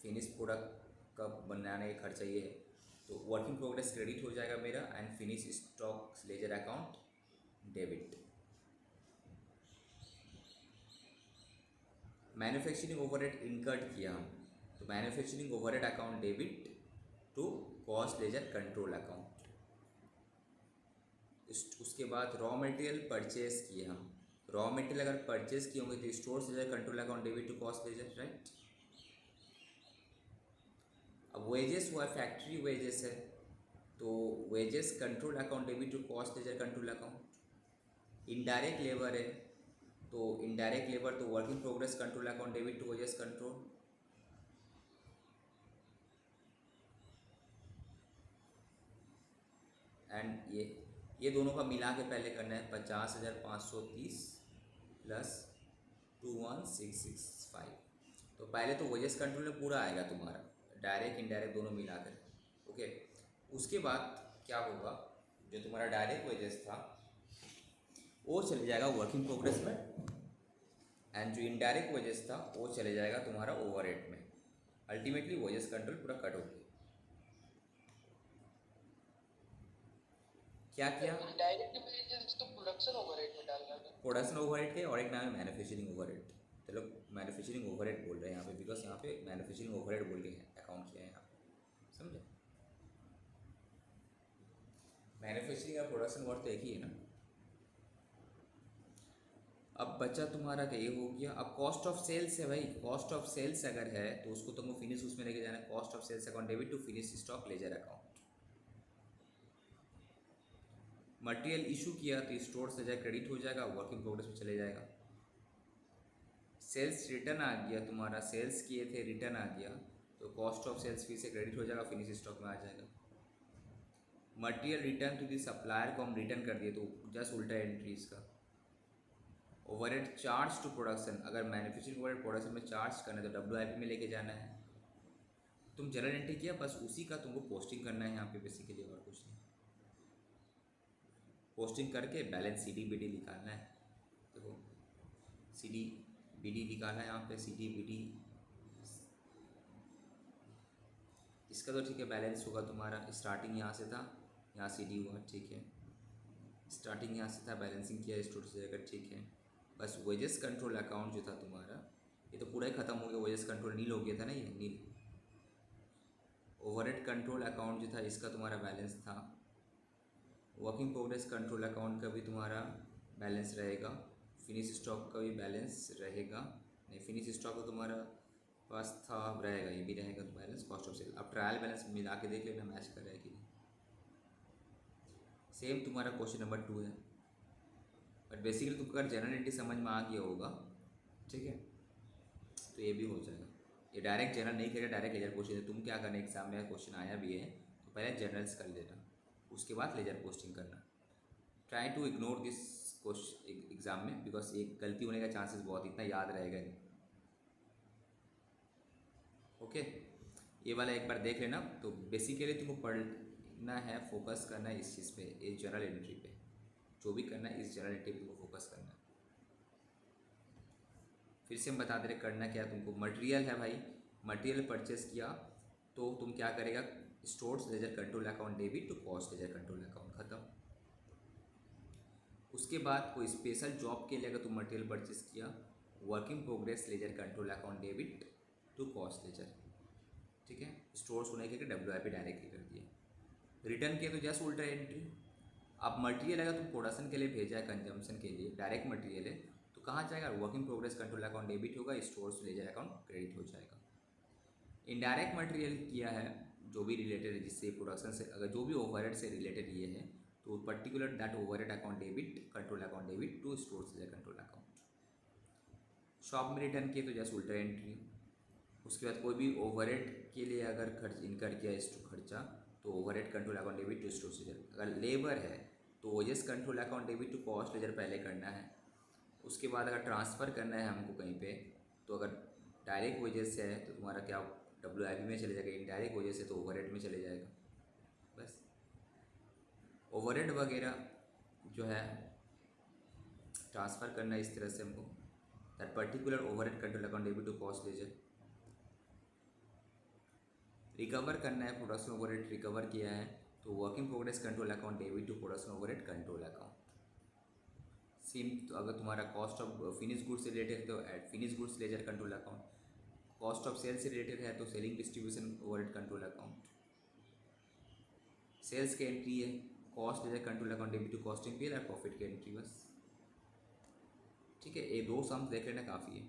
फिनिश प्रोडक्ट का बनाने का खर्चा ये है, तो वर्किंग प्रोग्रेस क्रेडिट हो जाएगा मेरा and finish stock ledger account debit. Manufacturing overhead incurred किया हम, तो manufacturing overhead account debit to cost ledger control account. उसके बाद रॉ मटेरियल परचेज किए हम, रॉ मटेरियल अगर परचेज किए होंगे तो store ledger control account debit to cost ledger, right. अब वेजेस हुआ, फैक्ट्री वेजेस है, तो wages control account debit to cost ledger control account. Indirect labour है, तो इनडायरेक्ट लेबर तो working progress control account debit to wages control. And ये दोनों का मिला के पहले करना है 50,530 प्लस 21,665, तो पहले तो वेजेस कंट्रोल में पूरा आएगा तुम्हारा, डायरेक्ट इनडायरेक्ट दोनों मिलाकर, ओके। उसके बाद क्या होगा, जो तुम्हारा डायरेक्ट वेजेस था वो चले जाएगा वर्किंग प्रोग्रेस में, एंड जो इनडायरेक्ट वेजेस था वो चले जाएगा तुम्हारा ओवरहेड में। अल्टीमेटली वेजेस कंट्रोल पूरा कट हो गया। क्या किया, डायरेक्ट वेजेस तो प्रोडक्शन ओवरहेड में डालना है। प्रोडक्शन ओवरहेड के, और एक नाम है मैन्युफैक्चरिंग ओवरहेड। चलो मैन्युफैक्चरिंग ओवरहेड बोल रहे हैं यहाँ पे, बिकॉज यहाँ पे मैन्युफैक्चरिंग ओवरहेड बोल के अकाउंट किया है यहाँ पे, समझे। मैन्युफैक्चरिंग और प्रोडक्शन वर्ड तो एक ही है ना। अब बचा तुम्हारा क्या, ये हो गया। अब कॉस्ट ऑफ सेल्स है भाई, कॉस्ट ऑफ सेल्स अगर है तो उसको तुमको फिनिश उसमें लेके जाना है। Cost of sales account debit to finish stock ledger account. Material issue किया तो स्टोर से जाए क्रेडिट हो जाएगा, वर्क इन प्रोग्रेस में चले जाएगा। सेल्स रिटर्न आ गया तुम्हारा, सेल्स किए थे रिटर्न आ गया तो कॉस्ट ऑफ सेल्स फिर से क्रेडिट हो जाएगा, फिनिश स्टॉक में आ जाएगा। Material return to the supplier को हम रिटर्न कर दिए तो जस्ट उल्टा एंट्री इसका। ओवरहेड चार्ज टू प्रोडक्शन, अगर मैन्युफैक्चरिंग ओवरहेड प्रोडक्शन में चार्ज करना है तो WIP में लेके जाना है। तुम जनरल एंट्री किया, बस उसी का तुमको पोस्टिंग करना है यहाँ पे बेसिकली, और कुछ नहीं। पोस्टिंग करके बैलेंस CD BD निकालना है। देखो CD BD निकालना है यहाँ पे, CD BD इसका तो ठीक है। बैलेंस होगा तुम्हारा, स्टार्टिंग यहाँ से था, यहाँ CD हुआ, ठीक है। स्टार्टिंग यहाँ से था, बैलेंसिंग किया, स्टोर से जाकर, ठीक है। बस वेजेस कंट्रोल अकाउंट जो था तुम्हारा, ये तो पूरा ही ख़त्म हो गया। वेजेस कंट्रोल नील हो गया था ना, ये नील। ओवरहेड कंट्रोल अकाउंट जो था इसका तुम्हारा बैलेंस था। वर्किंग प्रोग्रेस कंट्रोल अकाउंट का भी तुम्हारा बैलेंस रहेगा। फिनिश स्टॉक का भी बैलेंस रहेगा। नहीं, फिनिश स्टॉक तो तुम्हारा पास था, रहेगा, ये भी रहेगा तो बैलेंस। कॉस्ट ऑफ सेल, अब ट्रायल बैलेंस मिला के देख लेना मैच कर रहा है कि नहीं। सेम तुम्हारा क्वेश्चन नंबर 2 है, बट बेसिकली तुमको अगर जनरल एंट्री समझ में आ गया होगा, ठीक है, तो ये भी हो जाएगा। ये डायरेक्ट जनरल नहीं करेगा, डायरेक्ट लेजर पोस्टिंग है। तुम क्या करना, एग्जाम में क्वेश्चन आया भी है तो पहले जनरल्स कर लेना, उसके बाद लेजर पोस्टिंग करना। Try to ignore this question exam में, बिकॉज ये गलती होने का चांसेस बहुत, इतना याद रहेगा नहीं। ओके, ये वाला एक बार देख लेना। तो बेसिकली तुमको पढ़ना है, फोकस करना है इस चीज़ पे, इस जनरल एंट्री पे। जो भी करना है इस जनरल एंट्री पे फोकस करना है। फिर से हम बता दे रहे करना क्या है तुमको। मटेरियल है भाई, मटेरियल परचेस किया तो तुम क्या करेगा, stores ledger control account debit to cost ledger control account, खत्म। उसके बाद कोई स्पेशल जॉब के लिए अगर तुम मटेरियल परचेस किया, working progress ledger control account debit to cost ledger, ठीक है। स्टोर्स होने के WIP डायरेक्टली कर दिए। रिटर्न किया तो जस्ट उल्टा एंट्री। अब मटेरियल अगर तुम प्रोडक्शन के लिए भेजा है, कंजम्पशन के लिए डायरेक्ट मटेरियल है तो कहाँ जाएगा, working progress control account debit होगा, स्टोर्स लेजर अकाउंट क्रेडिट हो जाएगा। इनडायरेक्ट मटेरियल किया है जो भी रिलेटेड है, जिससे प्रोडक्शन से अगर जो भी ओवरहेड से रिलेटेड ये है तो particular that overhead account debit control account debit to stores ledger control account. Shop में रिटर्न किए तो जस्ट उल्टा एंट्री। उसके बाद कोई भी ओवरहेड के लिए अगर खर्च इनकर किया खर्चा तो overhead control account debit to stores ledger. अगर लेबर है तो wages control account debit to cost ledger पहले करना है। उसके बाद अगर ट्रांसफ़र करना है हमको कहीं पे, तो अगर डायरेक्ट वेजेस से है तो तुम्हारा क्या WIP में चले जाएगा, इनडायरेक्ट वेजेस से तो ओवरहेड में चले जाएगा। बस ओवरहेड वगैरह जो है ट्रांसफ़र करना है इस तरह से हमको, that particular overhead control account debit to cost ledger. Recover करना है, प्रोडक्शन ओवरहेड रिकवर किया है तो working progress control account debit to production overhead control account. Same तो अगर तुम्हारा कॉस्ट ऑफ फिनिश गुड्स से रिलेटेड है तो finish goods ledger control account. Cost of sales से रिलेटेड है तो selling distribution overhead control account. Sales की एंट्री है, cost ledger control account debit to costing PL और प्रॉफिट की एंट्री, बस ठीक है। ये 2 सम्स देख लेना काफ़ी है,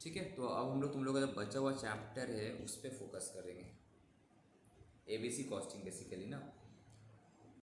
ठीक है। तो अब हम लोग तुम लोग का जो बचा हुआ चैप्टर है उस पर फोकस करेंगे, ABC कॉस्टिंग बेसिकली ना।